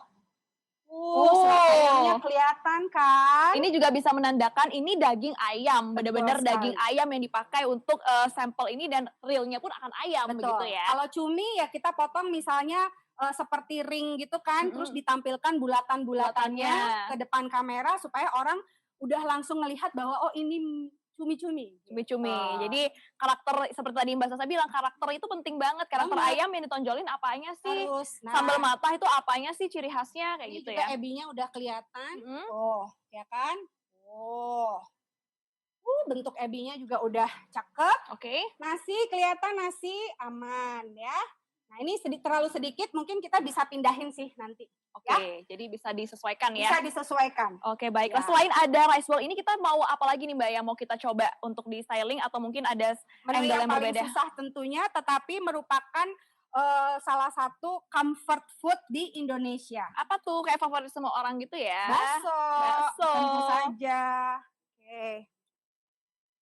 Serat ayamnya kelihatan kan? Ini juga bisa menandakan ini daging ayam, benar-benar Betul daging sekali. ayam yang dipakai untuk sampel ini dan realnya pun akan ayam Betul. begitu ya. Kalau cumi ya kita potong misalnya seperti ring gitu kan, terus ditampilkan bulatan-bulatannya Bulatannya. ke depan kamera supaya orang udah langsung ngelihat bahwa oh ini cumi-cumi. Cumi-cumi. Jadi karakter seperti tadi Mbak Sasa bilang, karakter itu penting banget. Karakter Banget. ayam yang ditonjolin apanya sih? Harus. Nah, Sambal matah itu apanya sih ciri khasnya kayak ini gitu juga ya. ebinya udah kelihatan. Mm-mm. Tuh, ya kan? Bentuk ebinya juga udah cakep. Oke. Nasi kelihatan nasi aman ya. Nah, ini terlalu sedikit, mungkin kita bisa pindahin sih nanti. Oke, jadi bisa disesuaikan ya. Bisa disesuaikan. Oke, baiklah. Ya. Selain ada rice ball ini, kita mau apa lagi nih Mbak yang mau kita coba untuk di styling atau mungkin ada Menu angle yang paling berbeda? susah tentunya, tetapi merupakan salah satu comfort food di Indonesia. Apa tuh kayak favorit semua orang gitu ya? Bakso. Bakso. Tentu saja. Oke.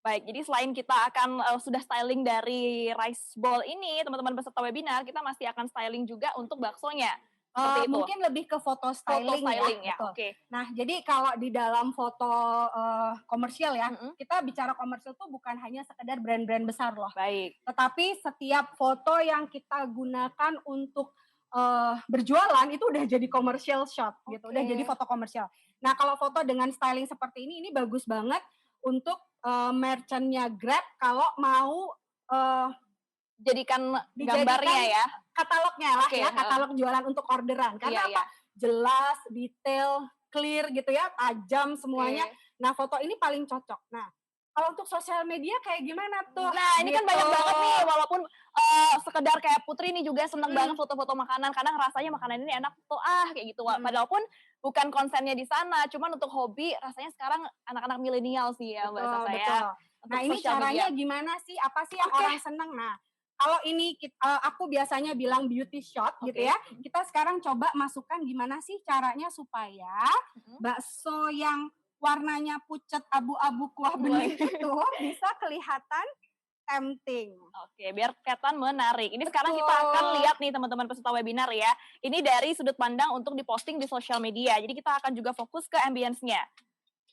Baik, jadi selain kita akan sudah styling dari rice ball ini, teman-teman peserta webinar, kita masih akan styling juga untuk baksonya. Seperti itu. Mungkin lebih ke foto styling, ya. Betul. Oke. Nah, jadi kalau di dalam foto komersial ya, kita bicara komersial tuh bukan hanya sekedar brand-brand besar loh. Baik. Tetapi setiap foto yang kita gunakan untuk berjualan itu udah jadi commercial shot gitu, udah jadi foto komersial. Nah, kalau foto dengan styling seperti ini bagus banget untuk merchant-nya Grab kalau mau jadikan gambarnya ya. Katalognya lah ya, katalog jualan untuk orderan. Karena apa? Jelas, detail, clear gitu ya, tajam semuanya. Nah, foto ini paling cocok. Nah, kalau untuk sosial media kayak gimana tuh? Nah, ini kan banyak banget nih, walaupun sekedar kayak Putri nih juga seneng banget foto-foto makanan, karena rasanya makanan ini enak tuh kayak gitu. Padahal pun bukan konsennya di sana, cuman untuk hobi rasanya sekarang anak-anak milenial sih ya Mbak Sasa ya. Nah, ini caranya gimana sih? Apa sih yang orang seneng? Nah, kalau ini aku biasanya bilang beauty shot gitu ya. Kita sekarang coba masukkan gimana sih caranya supaya bakso yang warnanya pucat abu-abu kuah bening itu bisa kelihatan tempting. Oke, biar kelihatan menarik. Ini sekarang kita akan lihat nih teman-teman peserta webinar ya. Ini dari sudut pandang untuk diposting di sosial media. Jadi kita akan juga fokus ke ambience-nya.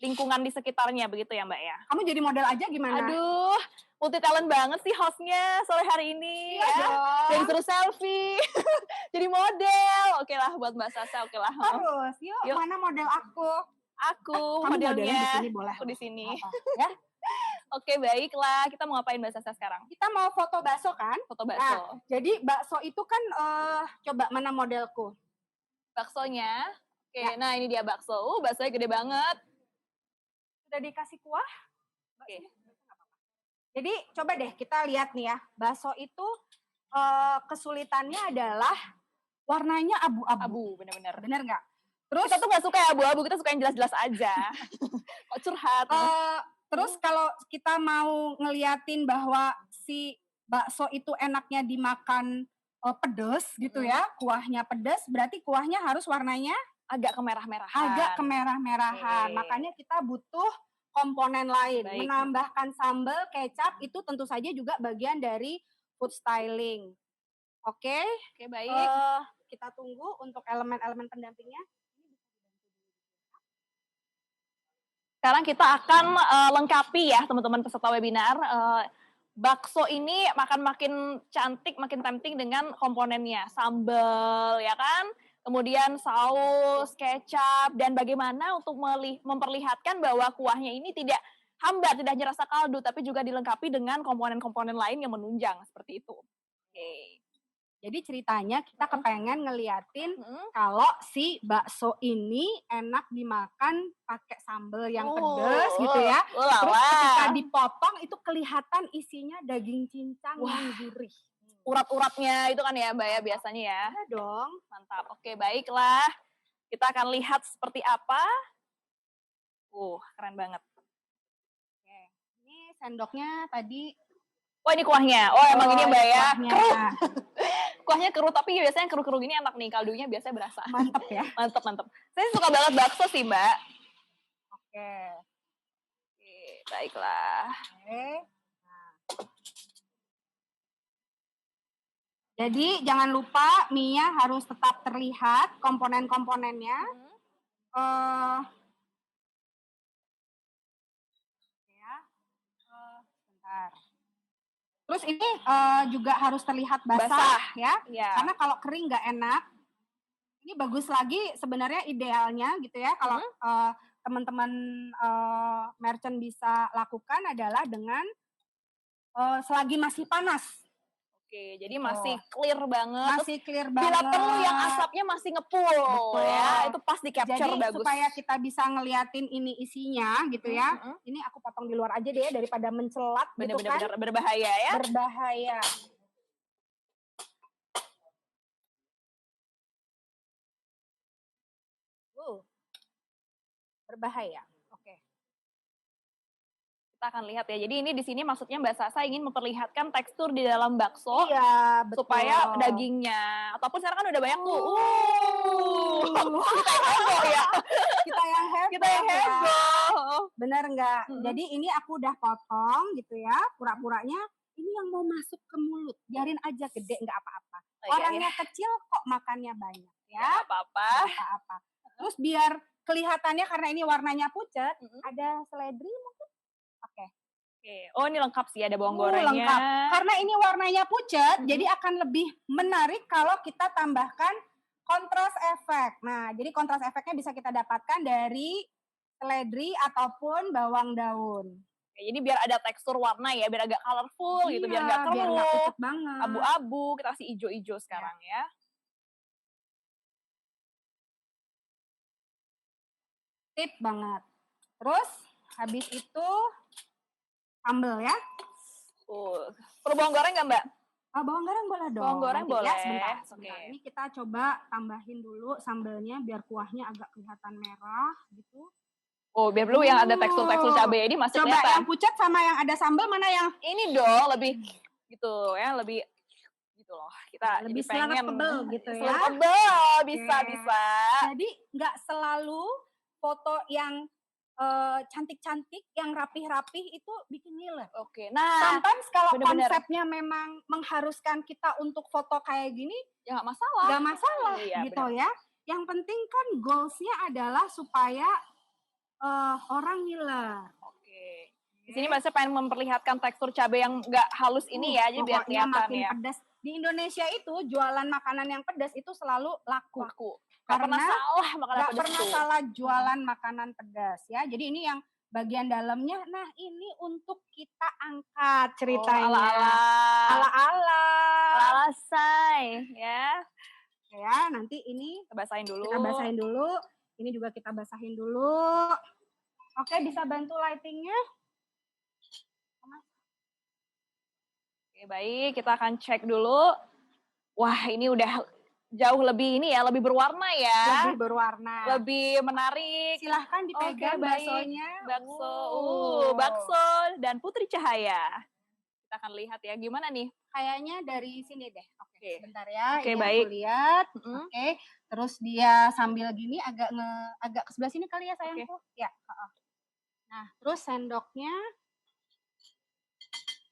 lingkungan di sekitarnya begitu ya Mbak ya. Kamu jadi model aja gimana? Aduh, multi talent banget sih hostnya sore hari ini Iya ya. dong. Dan suruh selfie, jadi model. Oke lah buat Mbak Sasa, oke lah. Harus. Yuk, Yuk. mana model aku? Aku Kamu modelnya modelnya. di sini boleh. Aku di sini. Ya. Oke baiklah, kita mau ngapain Mbak Sasa sekarang? Kita mau foto bakso kan? Foto bakso. Jadi bakso itu kan coba mana modelku? Baksonya. Oke, Ya. nah ini dia bakso. Baksonya gede banget. Sudah dikasih kuah? Oke. Jadi coba deh kita lihat nih ya. Bakso itu kesulitannya adalah warnanya abu-abu. Abu, bener-bener. Bener nggak? Terus Kita tuh gak suka yang abu-abu, kita suka yang jelas-jelas aja. Kok curhat. terus kalau kita mau ngeliatin bahwa si bakso itu enaknya dimakan pedes gitu ya, kuahnya pedes, berarti kuahnya harus warnanya Agak kemerah-merahan. agak kemerah-merahan. Oke. Makanya kita butuh komponen lain. Baik. Menambahkan sambal, kecap itu tentu saja juga bagian dari food styling. Oke, Oke, baik. kita tunggu untuk elemen-elemen pendampingnya. Sekarang kita akan lengkapi ya teman-teman peserta webinar. Bakso ini akan makin cantik, makin tempting dengan komponennya. Sambal, ya kan? Kemudian saus, kecap, dan bagaimana untuk memperlihatkan bahwa kuahnya ini tidak hambar, tidak hanya rasa kaldu, tapi juga dilengkapi dengan komponen-komponen lain yang menunjang, seperti itu. Oke. Jadi ceritanya kita kepengen ngeliatin Mm-mm. kalau si bakso ini enak dimakan pakai sambal yang pedes gitu ya. Terus ketika dipotong itu kelihatan isinya daging cincang yang gurih. Urat-uratnya itu kan ya Mbak ya biasanya ya. Ada dong. Mantap. Oke, baiklah. Kita akan lihat seperti apa. Keren banget. Oke. Ini sendoknya tadi. Oh, ini kuahnya. Oh, emang ini Mbak ya. Kuahnya. Keruh. Kuahnya keruh, tapi biasanya yang keruh-keruh gini enak nih. Kaldunya biasanya berasa. Mantep ya. Mantep, mantep. Saya suka banget bakso sih, Mbak. Oke. Oke, baiklah. Oke. Nah. Jadi jangan lupa mie-nya harus tetap terlihat komponen-komponennya. Ya. Bentar. Terus ini juga harus terlihat basah ya. Ya. Karena kalau kering nggak enak. Ini bagus lagi sebenarnya idealnya gitu ya. Kalau teman-teman merchant bisa lakukan adalah dengan selagi masih panas. Oke, jadi masih clear banget. Masih clear banget. Bila perlu yang asapnya masih ngepul ya. Itu pas di capture jadi, bagus. supaya kita bisa ngeliatin ini isinya gitu ya. Ini aku potong di luar aja deh daripada mencelat gitu kan. Bener-bener berbahaya ya. Berbahaya. Berbahaya. Oke. Kita akan lihat ya. Jadi ini di sini maksudnya Mbak Sasa ingin memperlihatkan tekstur di dalam bakso. Iya, betul. Supaya dagingnya, ataupun sekarang kan udah banyak tuh. Kita yang heboh ya. Kita yang heboh. Kita yang heboh. Bener nggak? Jadi ini aku udah potong gitu ya. Pura-puranya ini yang mau masuk ke mulut. Biarin aja gede nggak apa-apa. Orangnya kecil kok makannya banyak ya. Nggak apa-apa. Apa-apa. Terus biar kelihatannya karena ini warnanya pucat, ada seledri mungkin. Oke. Oh ini lengkap sih, ada bawang gorengnya. Lengkap. Karena ini warnanya pucat, jadi akan lebih menarik kalau kita tambahkan kontras efek. Nah, jadi kontras efeknya bisa kita dapatkan dari seledri ataupun bawang daun. Oke, jadi biar ada tekstur warna ya, biar agak colorful gitu, biar nggak keruh, pucat banget. abu-abu, kita kasih ijo-ijo sekarang ya. Tip banget. Terus habis itu sambal ya. Perlu bawang goreng nggak Mbak? Bawang goreng boleh dong. Bawang goreng nanti, boleh. Ya, sebentar. Oke. Ini kita coba tambahin dulu sambalnya biar kuahnya agak kelihatan merah gitu. Oh, biar dulu yang ada tekstur-tekstur cabai ini masih coba kelihatan. Yang pucat sama yang ada sambal mana yang? Ini dong lebih gitu ya, lebih gitu loh. Kita lebih jadi pengen selerable gitu ya. Selerable, bisa. Jadi nggak selalu foto yang cantik-cantik, yang rapih-rapih itu bikin ngiler. Oke, nah sometimes kalau bener-bener konsepnya memang mengharuskan kita untuk foto kayak gini, ya nggak masalah. Nggak masalah Iya, gitu bener. ya. Yang penting kan goals-nya adalah supaya orang ngiler. Oke. Di sini Mbak Sya pengen memperlihatkan tekstur cabai yang nggak halus ini ya, jadi biar Pokoknya kelihatan makin ya. pedas. Di Indonesia itu jualan makanan yang pedas itu selalu laku. Laku. Gak pernah Karena salah makanan nggak pedas pernah tuh. salah jualan makanan pedas ya. Jadi ini yang bagian dalamnya, nah ini untuk kita angkat ceritanya. Ala-ala. Ala-ala. Say, ya. Ya, nanti ini Kita basahin dulu. kita basahin dulu. Ini juga kita basahin dulu. Oke, bisa bantu lightingnya? Oke, baik. Kita akan cek dulu. Wah, ini udah jauh lebih ini ya, lebih berwarna ya. Lebih berwarna. Lebih menarik. Silahkan dipegang Oke, baik. baksonya. Bakso, bakso dan Putri Cahaya. Kita akan lihat ya, gimana nih? Kayaknya dari sini deh. Oke, Oke. sebentar ya. Oke, Ini baik. aku lihat. Oke, terus dia sambil gini agak ke sebelah sini kali ya sayangku. Ya. Nah, terus sendoknya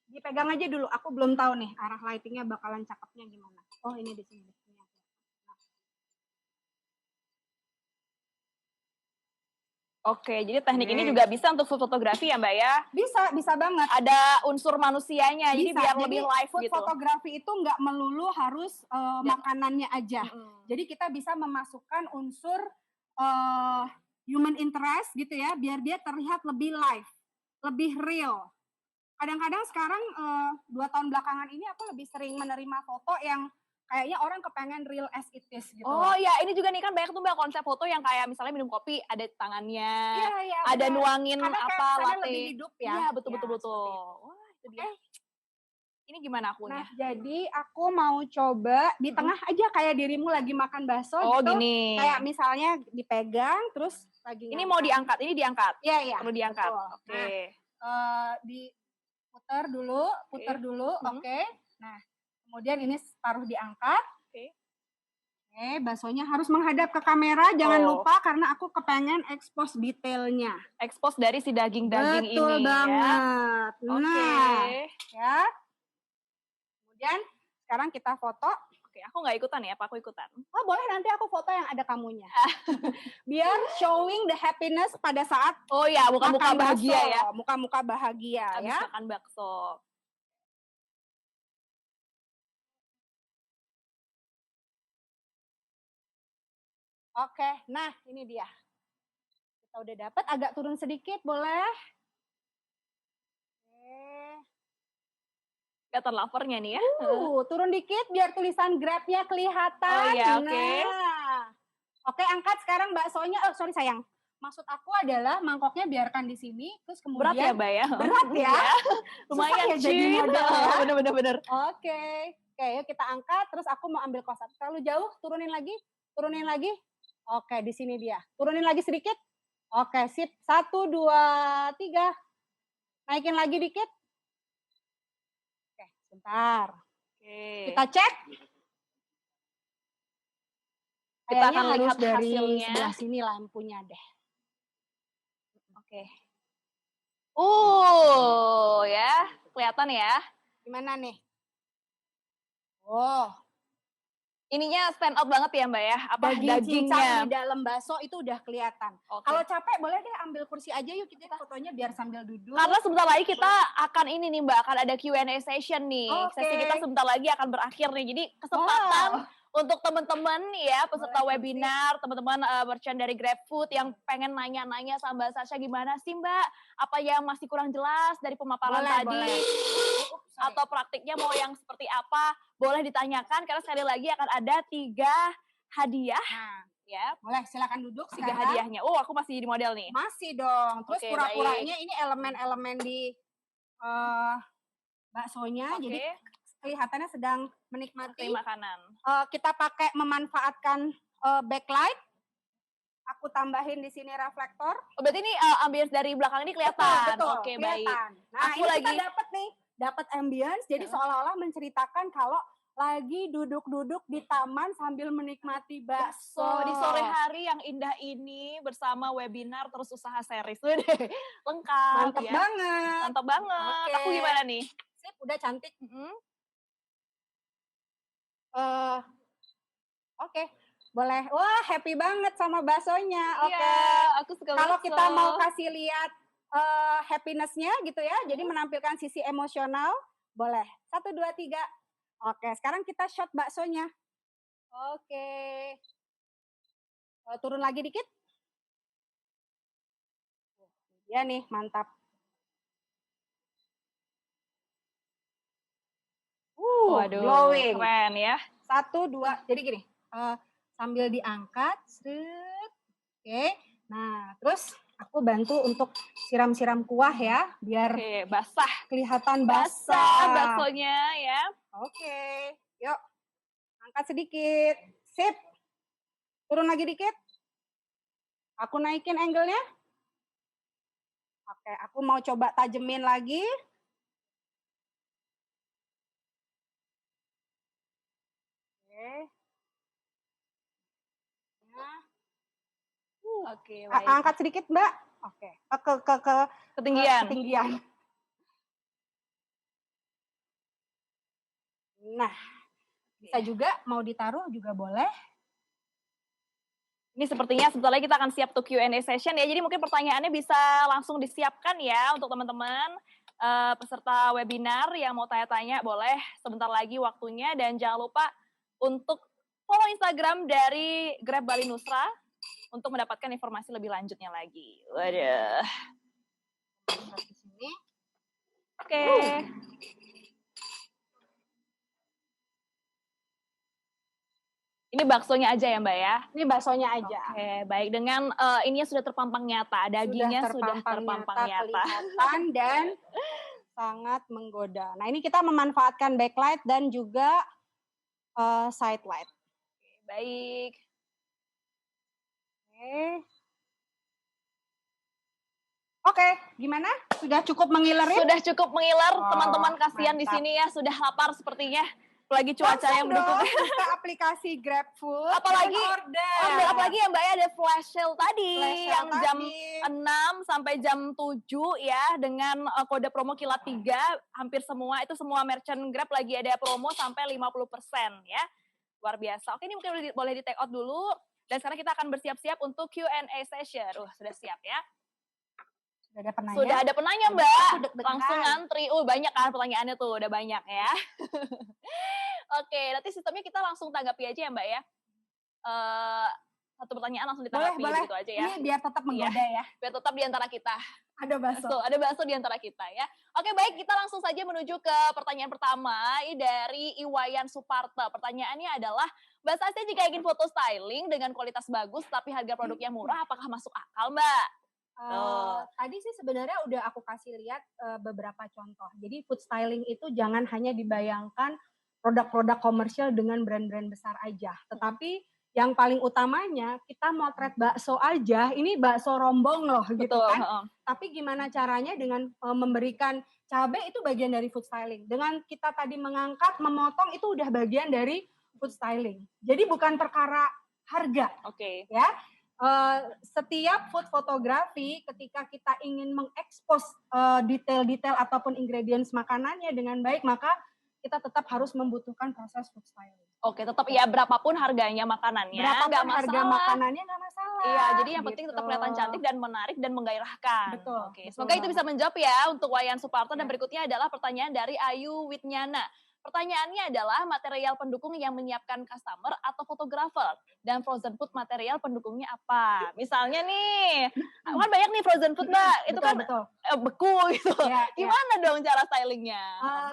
dipegang aja dulu. Aku belum tahu nih arah lightingnya bakalan cakepnya gimana. Oh, ini di sini. Oke, jadi teknik ini juga bisa untuk food fotografi ya Mbak ya? Bisa banget. Ada unsur manusianya, jadi Bisa. biar lebih live food gitu. fotografi itu nggak melulu harus makanannya aja. Jadi kita bisa memasukkan unsur human interest gitu ya, biar dia terlihat lebih live, lebih real. Kadang-kadang sekarang 2 tahun belakangan ini aku lebih sering menerima foto yang kayaknya orang kepengen real as it is gitu. Oh iya, ini juga nih kan banyak tuh Mbak konsep foto yang kayak misalnya minum kopi ada tangannya, Iya, ada bener. nuangin Karena apa kesannya latte. lebih hidup ya. Iya, betul. Ya, Wah, itu dia. Ini gimana akunya? Nah, jadi aku mau coba di tengah aja kayak dirimu lagi makan bakso gitu. Gini. Kayak misalnya dipegang terus lagi ini mau diangkat, ini diangkat. Iya. Perlu diangkat. Betul. Oke. Nah, diputar dulu, oke. Nah, kemudian ini separuh diangkat. Oke, baksonya harus menghadap ke kamera, jangan lupa karena aku kepengen expose detailnya. Expose dari si daging-daging ini. Betul banget. Ya. Nah, ya. Kemudian sekarang kita foto. Oke, aku nggak ikutan ya, apa aku ikutan? Oh boleh, nanti aku foto yang ada kamunya. Biar showing the happiness pada saat muka-muka bahagia ya. Muka-muka bahagia habis ya. makan bakso. Oke, nah ini dia. Kita udah dapat, agak turun sedikit boleh? Kelihatan laparnya nih ya. Turun dikit biar tulisan Grab-nya kelihatan. Oh iya, oke. Nah. Oke, angkat sekarang baksonya. Oh, sorry sayang. Maksud aku adalah mangkoknya biarkan di sini, terus kemudian berat ya, Mbak ya? Berat ya. Lumayan ya jadi model ya. Bener. Oke, yuk kita angkat, terus aku mau ambil close up. Terlalu jauh, turunin lagi. Oke, di sini dia. Turunin lagi sedikit. Oke, sip. 1, 2, 3. Naikin lagi dikit. Oke, sebentar. Oke. Kita cek. Kita akan lihat dari hasilnya. Sebelah sini lampunya deh. Oke. Ya, kelihatan ya. Gimana nih? Oh, ininya stand out banget ya Mbak ya. Apa dagingnya di dalam bakso itu udah kelihatan. Kalau capek boleh deh ambil kursi aja yuk kita fotonya biar sambil duduk. Karena sebentar lagi kita akan ini nih Mbak, akan ada Q&A session nih. Sesi kita sebentar lagi akan berakhir nih. Jadi kesempatan untuk teman-teman ya peserta webinar, teman-teman merchant dari GrabFood yang pengen nanya-nanya sama Mbak Sasha gimana sih Mbak? Apa yang masih kurang jelas dari pemaparan tadi? Atau praktiknya mau yang seperti apa? Boleh ditanyakan karena sekali lagi akan ada 3 hadiah. Ya, boleh silakan duduk. 3 hadiahnya. Oh, aku masih di model nih. Masih dong. Terus pura-puranya ini elemen-elemen di baksonya. Jadi kelihatannya sedang menikmati makanan. Kita pakai memanfaatkan backlight. Aku tambahin di sini reflektor. Berarti ini ambience dari belakang ini kelihatan. Betul, Oke, kelihatan. baik. Nah, ini kita dapat ambience. Jadi seolah-olah menceritakan kalau lagi duduk-duduk di taman sambil menikmati bakso. Di sore hari yang indah ini bersama webinar terus usaha series. Lengkap. Mantap banget. Mantap banget. Aku gimana nih? Sip, udah cantik. Oke. Boleh. Wah, happy banget sama baksonya. Oke. Iya, aku suka Kalau bakso. kita mau kasih lihat happiness-nya gitu ya, jadi menampilkan sisi emosional, boleh. 1, 2, 3. Oke, sekarang kita shot baksonya. Oke. Turun lagi dikit. Ya nih, mantap. Waduh, Glowing. keren ya. 1, 2. Jadi gini, sambil diangkat, sret. Oke. Nah, terus aku bantu untuk siram-siram kuah ya, biar Oke, basah. kelihatan Basah basah. baksonya ya. Oke, yuk. Angkat sedikit. Sip. Turun lagi dikit. Aku naikin angle-nya. Oke, aku mau coba tajemin lagi. Oke. Nah. Oke, baik. Angkat sedikit, Mbak. Oke. Ke Ketinggian. ketinggian. Nah, bisa juga mau ditaruh juga boleh. Ini sepertinya sebentar lagi kita akan siap untuk Q&A session ya. Jadi mungkin pertanyaannya bisa langsung disiapkan ya untuk teman-teman peserta webinar yang mau tanya-tanya, boleh sebentar lagi waktunya. Dan jangan lupa untuk follow Instagram dari Grab Bali Nusra untuk mendapatkan informasi lebih lanjutnya lagi. Waduh. Di sini. Oke. Ini baksonya aja ya Mbak ya? Ini baksonya aja. Oke, baik. Dengan ininya sudah terpampang nyata, dagingnya sudah terpampang nyata. Kelihatan dan sangat menggoda. Nah, ini kita memanfaatkan backlight dan juga side light. Baik. Oke, gimana? Sudah cukup mengilerin? Sudah cukup mengiler, teman-teman kasihan di mantap. sini ya, sudah lapar sepertinya. Apalagi cuaca yang mendukung. Buka aplikasi GrabFood. Apalagi order. Apalagi ya Mbak ya, ada flash sale tadi Flash sale yang jam tadi. 6 sampai jam 7 ya, dengan kode promo Kilat 3, hampir semua itu semua merchant Grab lagi ada promo sampai 50% ya. Luar biasa. Oke, ini mungkin boleh di take out dulu. Dan sekarang kita akan bersiap-siap untuk Q&A session. Sudah siap ya? Sudah ada penanya? Sudah ada penanya Mbak. Langsung ngantri. Banyak kan pertanyaannya tuh, udah banyak ya. Oke, nanti sistemnya kita langsung tanggapi aja ya Mbak ya. Satu pertanyaan langsung ditanggapi gitu aja ya. Ini biar tetap menggoda ya. Biar tetap di antara kita. Ada bakso. Ada bakso di antara kita ya. Oke, baik, kita langsung saja menuju ke pertanyaan pertama. Ini dari Iwayan Suparta. Pertanyaannya adalah, Mbak Sastia jika ingin foto styling dengan kualitas bagus tapi harga produknya murah, apakah masuk akal Mbak? Tadi sih sebenarnya udah aku kasih lihat beberapa contoh. Jadi food styling itu jangan hanya dibayangkan produk-produk komersial dengan brand-brand besar aja. Tetapi yang paling utamanya kita motret bakso aja, ini bakso rombong loh gitu kan. Tapi gimana caranya dengan memberikan cabai itu bagian dari food styling. Dengan kita tadi mengangkat, memotong itu udah bagian dari food styling. Jadi bukan perkara harga. Oke. Ya. Setiap food fotografi ketika kita ingin mengekspos detail-detail ataupun ingredients makanannya dengan baik, maka kita tetap harus membutuhkan proses food styling. Oke, tetap ya berapapun harganya makanannya, berapapun harga makanannya nggak masalah. Iya, jadi yang penting tetap kelihatan cantik dan menarik dan menggairahkan. Betul. Oke, semoga itu bisa menjawab ya untuk Wayan Suparto. Dan berikutnya adalah pertanyaan dari Ayu Witnyana. Pertanyaannya adalah material pendukung yang menyiapkan customer atau fotografer, dan frozen food material pendukungnya apa? Misalnya nih, kan banyak nih frozen food Mbak, itu kan beku gitu. Gimana dong cara stylingnya?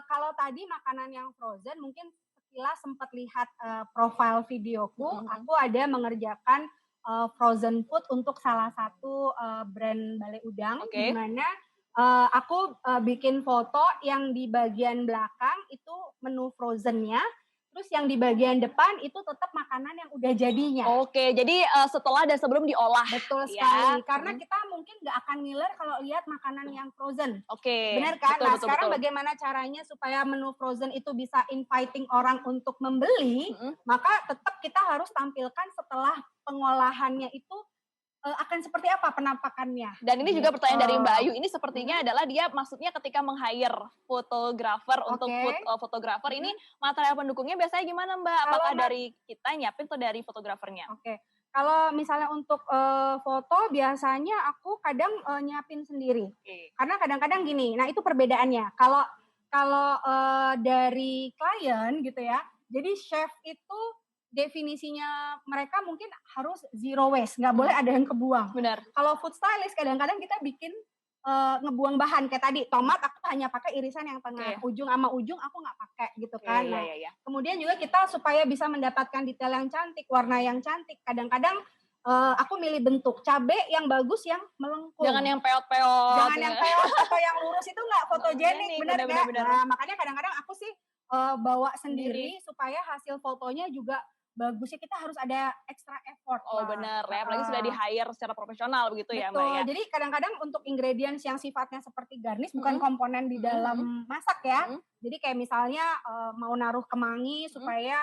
Kalau tadi makanan yang frozen mungkin sekilas sempat lihat profil videoku, aku ada mengerjakan frozen food untuk salah satu brand balai udang, di mana aku bikin foto yang di bagian belakang itu menu frozennya, terus yang di bagian depan itu tetap makanan yang udah jadinya. Oke, jadi setelah dan sebelum diolah. Betul sekali, karena kita mungkin nggak akan ngiler kalau lihat makanan yang frozen. Oke. Benar kan? Nah, sekarang bagaimana caranya supaya menu frozen itu bisa inviting orang untuk membeli, maka tetap kita harus tampilkan setelah pengolahannya itu akan seperti apa penampakannya. Dan ini juga pertanyaan dari Mbak Ayu, ini Hmm. sepertinya adalah dia maksudnya ketika meng-hire fotografer untuk Oke. fotografer ini material pendukungnya biasanya gimana Mbak? Kalau Apakah dari kita nyiapin atau dari fotografernya? Oke. Kalau misalnya untuk foto biasanya aku kadang nyiapin sendiri. Oke. Karena kadang-kadang gini, nah itu perbedaannya. Kalau kalau dari klien gitu ya, jadi chef itu definisinya mereka mungkin harus zero waste, nggak boleh ada yang kebuang. Benar. Kalau food stylist kadang-kadang kita bikin ngebuang bahan kayak tadi tomat aku hanya pakai irisan yang tengah, ujung sama ujung aku nggak pakai gitu kan. Nah, kemudian juga kita supaya bisa mendapatkan detail yang cantik, warna yang cantik, kadang-kadang aku milih bentuk cabe yang bagus yang melengkung. Jangan yang peot-peot. Jangan yang peot atau yang lurus itu nggak fotogenik, bener nggak? Bener. Nah, makanya kadang-kadang aku sih bawa sendiri supaya hasil fotonya juga bagusnya. Kita harus ada extra effort. Oh benar ya, apalagi sudah di-hire secara profesional begitu ya Mbak Betul. ya. Jadi kadang-kadang untuk ingredients yang sifatnya seperti garnish bukan komponen di dalam masak ya. Jadi kayak misalnya mau naruh kemangi supaya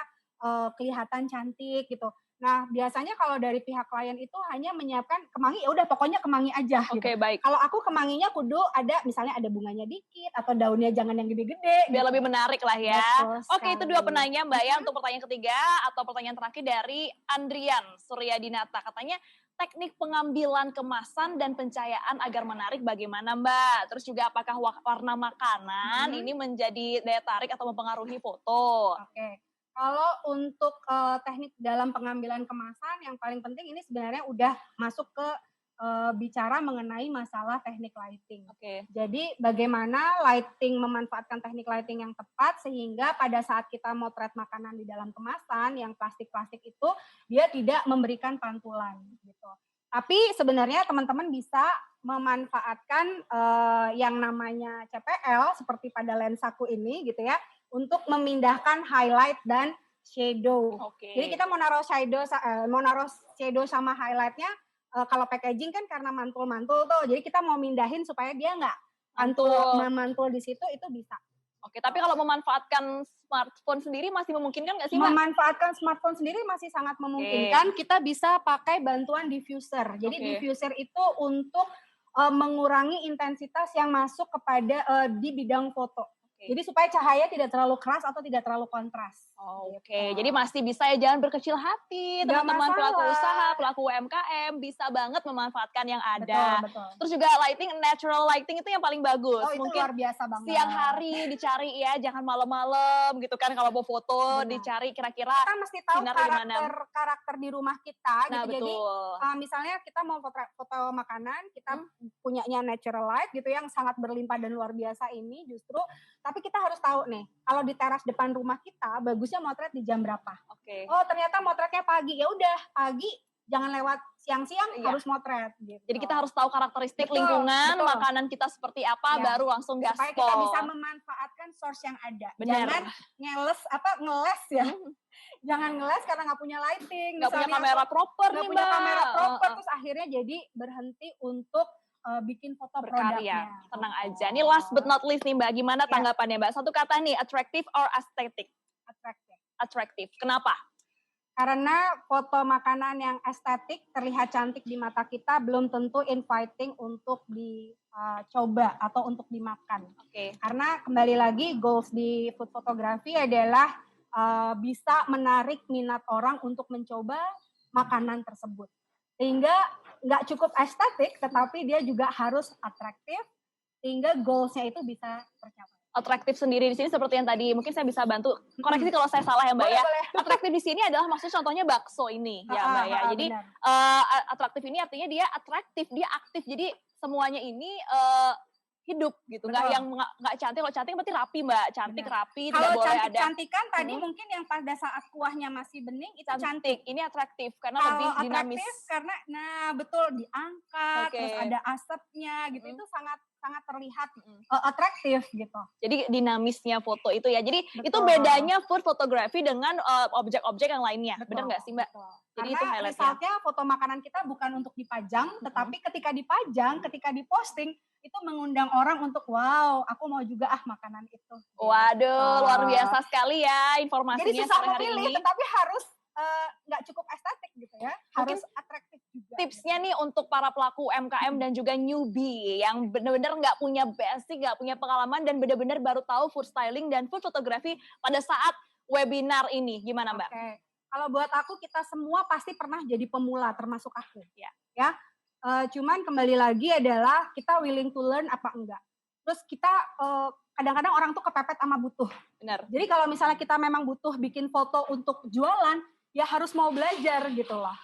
kelihatan cantik gitu. Nah, biasanya kalau dari pihak klien itu hanya menyiapkan kemangi, ya udah pokoknya kemangi aja. Oke, gitu. baik. Kalau aku kemanginya kudu ada, misalnya ada bunganya dikit atau daunnya jangan yang gede-gede. Biar lebih menarik lah ya. Betul Oke, itu sekali. 2 penanya Mbak ya. Untuk pertanyaan ketiga atau pertanyaan terakhir dari Andrian Suryadinata. Katanya teknik pengambilan kemasan dan pencahayaan agar menarik bagaimana Mbak? Terus juga apakah warna makanan ini menjadi daya tarik atau mempengaruhi foto? Oke. Kalau untuk teknik dalam pengambilan kemasan, yang paling penting ini sebenarnya udah masuk ke bicara mengenai masalah teknik lighting. Oke. Jadi bagaimana lighting memanfaatkan teknik lighting yang tepat sehingga pada saat kita motret makanan di dalam kemasan yang plastik-plastik itu dia tidak memberikan pantulan gitu. Tapi sebenarnya teman-teman bisa memanfaatkan yang namanya CPL seperti pada lensaku ini gitu ya, untuk memindahkan highlight dan shadow. Oke. Jadi kita mau naruh shadow sama highlightnya, kalau packaging kan karena mantul-mantul tuh, jadi kita mau mindahin supaya dia nggak memantul di situ, itu bisa. Oke, tapi kalau memanfaatkan smartphone sendiri masih memungkinkan nggak sih Mbak? Memanfaatkan smartphone sendiri masih sangat memungkinkan. Kita bisa pakai bantuan diffuser. Jadi diffuser itu untuk mengurangi intensitas yang masuk kepada di bidang foto. Jadi supaya cahaya tidak terlalu keras atau tidak terlalu kontras. Oke, jadi masih bisa ya, jangan berkecil hati teman-teman pelaku usaha, pelaku UMKM, bisa banget memanfaatkan yang ada. Betul. Terus juga lighting, natural lighting itu yang paling bagus. Oh, itu mungkin luar biasa banget. Siang hari dicari ya, jangan malam-malam gitu kan kalau mau foto. Dicari kira-kira kita mesti tahu karakter di rumah kita gitu. Jadi misalnya kita mau foto makanan, kita punyanya natural light gitu yang sangat berlimpah dan luar biasa ini justru. Tapi kita harus tahu nih, kalau di teras depan rumah kita bagusnya motret di jam berapa. Oh ternyata motretnya pagi, ya udah pagi, jangan lewat siang-siang harus motret. Gitu. Jadi kita harus tahu karakteristik lingkungan, makanan kita seperti apa, baru langsung gaspol. Supaya kita bisa memanfaatkan source yang ada. Jangan ngeles ya. Jangan ngeles karena nggak punya lighting. Nggak punya kamera proper nih Mbak. Nggak punya kamera proper, terus akhirnya jadi berhenti untuk bikin foto berkarya. produknya. Tenang aja. Ini last but not least nih Mbak, gimana tanggapannya Mbak? Satu kata nih, attractive or aesthetic? Attractive. Kenapa? Karena foto makanan yang estetik, terlihat cantik di mata kita, belum tentu inviting untuk dicoba atau untuk dimakan. Karena kembali lagi, goals di food photography adalah bisa menarik minat orang untuk mencoba makanan tersebut. Sehingga nggak cukup estetik, tetapi dia juga harus atraktif, sehingga goals-nya itu bisa tercapai. Atraktif sendiri di sini seperti yang tadi, mungkin saya bisa bantu koreksi kalau saya salah ya Mbak ya. Atraktif di sini adalah maksudnya contohnya bakso ini ya Mbak ya. Jadi atraktif ini artinya dia atraktif, dia aktif. Jadi semuanya ini hidup gitu, nggak cantik. Kalau cantik berarti rapi Mbak, cantik rapi, tidak boleh ada. Kalau cantik-cantikan tadi mungkin yang pada saat kuahnya masih bening itu cantik. Ini atraktif karena lebih dinamis. Atraktif karena betul diangkat, terus ada asapnya gitu, itu sangat terlihat atraktif gitu. Jadi dinamisnya foto itu ya. Jadi itu bedanya food photography dengan objek-objek yang lainnya. Benar nggak sih Mbak? Jadi karena itu highlightnya. Misalnya foto makanan kita bukan untuk dipajang, tetapi ketika dipajang, ketika diposting, itu mengundang orang untuk wow, aku mau juga makanan itu. Waduh, luar biasa sekali ya informasinya. Jadi susah memilih, tetapi harus nggak cukup estetik gitu ya, harus atraktif juga. tipsnya nih untuk para pelaku UMKM dan juga newbie yang benar-benar nggak punya basic, nggak punya pengalaman dan benar-benar baru tahu food styling dan food photography pada saat webinar ini. Gimana Mbak? Oke. Kalau buat aku kita semua pasti pernah jadi pemula termasuk aku. Ya. Ya. Cuman kembali lagi adalah kita willing to learn apa enggak. Terus kita kadang-kadang orang tuh kepepet sama butuh. Benar. Jadi kalau misalnya kita memang butuh bikin foto untuk jualan, ya harus mau belajar gitu loh.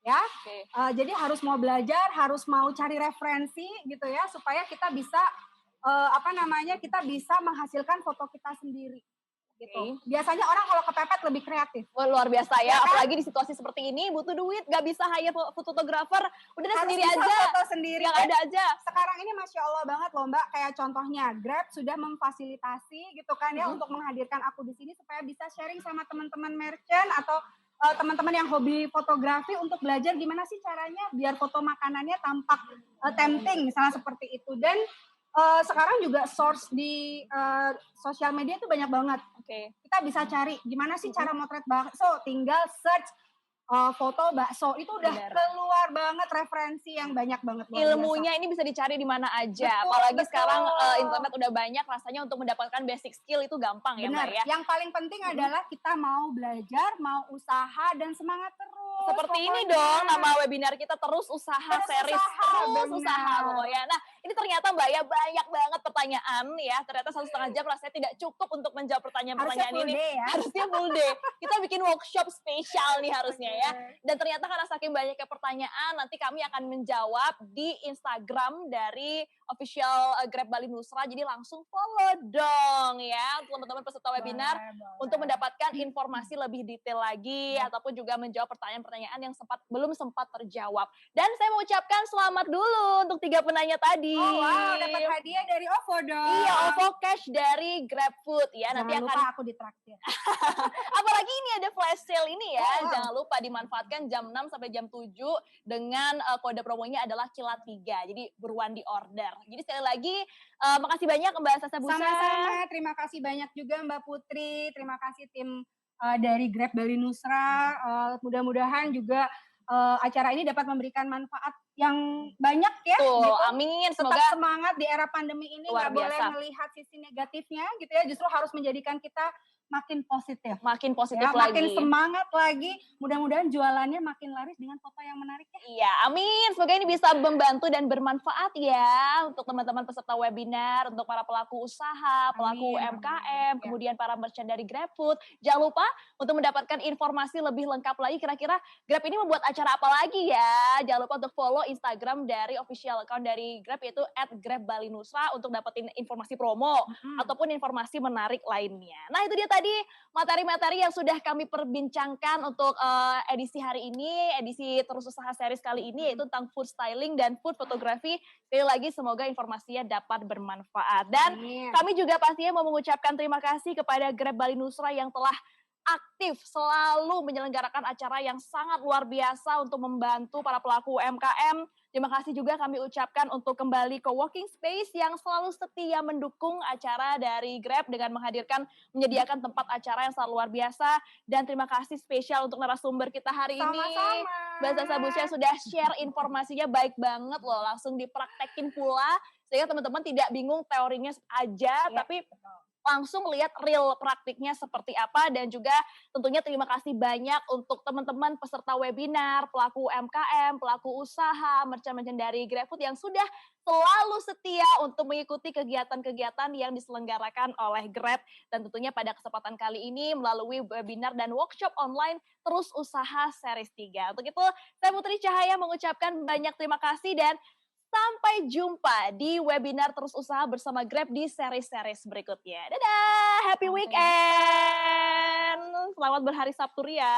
Ya, Oke. jadi harus mau belajar, harus mau cari referensi gitu ya, supaya kita bisa kita bisa menghasilkan foto kita sendiri. Gitu. Oke. Biasanya orang kalau kepepet lebih kreatif. Wah, luar biasa Ya ya, kan? apalagi di situasi seperti ini butuh duit, gak bisa hire fotografer, udah deh Harus sendiri bisa aja, foto sendiri. yang Dan ada aja. sekarang ini Masya Allah banget loh Mbak, kayak contohnya Grab sudah memfasilitasi gitu kan ya untuk menghadirkan aku di sini supaya bisa sharing sama teman-teman merchant atau teman-teman yang hobi fotografi untuk belajar gimana sih caranya biar foto makanannya tampak tempting misalnya seperti itu. Dan sekarang juga source di sosial media itu banyak banget. Oke. Kita bisa cari gimana sih cara motret bakso, tinggal search foto bakso itu udah Benar. keluar banget referensi yang banyak banget. luar Ilmunya biasa. ini bisa dicari di mana aja, Betul, apalagi betul. sekarang internet udah banyak, rasanya untuk mendapatkan basic skill itu gampang ya Benar. Mbak ya. Yang paling penting adalah kita mau belajar, mau usaha dan semangat terus. Seperti ini pokoknya. dong nama webinar kita, terus usaha Terus series, usaha, terus benar. usaha pokoknya. Nah ini ternyata Mbak ya banyak banget pertanyaan ya, ternyata 1,5 jam rasanya tidak cukup untuk menjawab pertanyaan-pertanyaan Harusnya full ini. day ya. Harusnya full day. Kita bikin workshop spesial nih harusnya ya. Oke. Dan ternyata karena saking banyaknya pertanyaan, nanti kami akan menjawab di Instagram dari official Grab Bali Nusra. Jadi langsung follow dong ya untuk teman-teman peserta webinar Boleh. untuk mendapatkan informasi lebih detail lagi ataupun juga menjawab pertanyaan-pertanyaan yang belum sempat terjawab. Dan saya mau ucapkan selamat dulu untuk 3 penanya tadi. Oh wow, dapat hadiah dari OVO dong. Iya, OVO Cash dari GrabFood ya. Jangan Nanti lupa akan aku ditraktir. apalagi ini ada flash sale ini ya. Oh. Jangan lupa dimanfaatkan jam 6 sampai jam 7 dengan kode promonya adalah Kilat 3. Jadi buruan di order. Jadi sekali lagi makasih banyak Mbak Sasa Busa. Sama-sama, terima kasih banyak juga Mbak Putri, terima kasih tim dari Grab Bali Nusra. Mudah-mudahan juga acara ini dapat memberikan manfaat yang banyak ya. Tuh, gitu. amin. Tetap Semoga semangat di era pandemi ini, luar nggak boleh biasa. melihat sisi negatifnya gitu ya. Justru harus menjadikan kita makin positif. makin positif Ya, lagi. makin semangat lagi. Mudah-mudahan jualannya makin laris dengan foto yang menarik ya. Iya, amin. Semoga ini bisa membantu dan bermanfaat ya untuk teman-teman peserta webinar, untuk para pelaku usaha, pelaku Amin, UMKM, amin. kemudian para merchant dari GrabFood. Jangan lupa untuk mendapatkan informasi lebih lengkap lagi kira-kira Grab ini membuat acara apa lagi ya. Jangan lupa untuk follow Instagram dari official account dari Grab yaitu @grabbalinusra untuk dapetin informasi promo ataupun informasi menarik lainnya. Nah, itu dia tadi materi-materi yang sudah kami perbincangkan untuk edisi hari ini, edisi Terus Usaha series kali ini yaitu tentang food styling dan food photography. Sekali lagi semoga informasinya dapat bermanfaat. Dan Amin. kami juga pastinya mau mengucapkan terima kasih kepada Grab Bali Nusra yang telah aktif selalu menyelenggarakan acara yang sangat luar biasa untuk membantu para pelaku UMKM. Terima kasih juga kami ucapkan untuk kembali Coworking Space yang selalu setia mendukung acara dari Grab dengan menyediakan tempat acara yang sangat luar biasa. Dan terima kasih spesial untuk narasumber kita hari ini. Sama-sama. Mbak Sasa Busya sudah share informasinya baik banget loh, langsung dipraktekin pula sehingga teman-teman tidak bingung teorinya aja, Ya, tapi betul. langsung lihat real praktiknya seperti apa. Dan juga tentunya terima kasih banyak untuk teman-teman peserta webinar, pelaku UMKM, pelaku usaha, merchant-merchant dari GrabFood yang sudah selalu setia untuk mengikuti kegiatan-kegiatan yang diselenggarakan oleh Grab. Dan tentunya pada kesempatan kali ini melalui webinar dan workshop online Terus Usaha Series 3. Untuk itu, saya Putri Cahaya mengucapkan banyak terima kasih dan sampai jumpa di webinar Terus Usaha bersama Grab di series-series berikutnya. Dadah, happy weekend. Selamat berhari Sabtu Ria.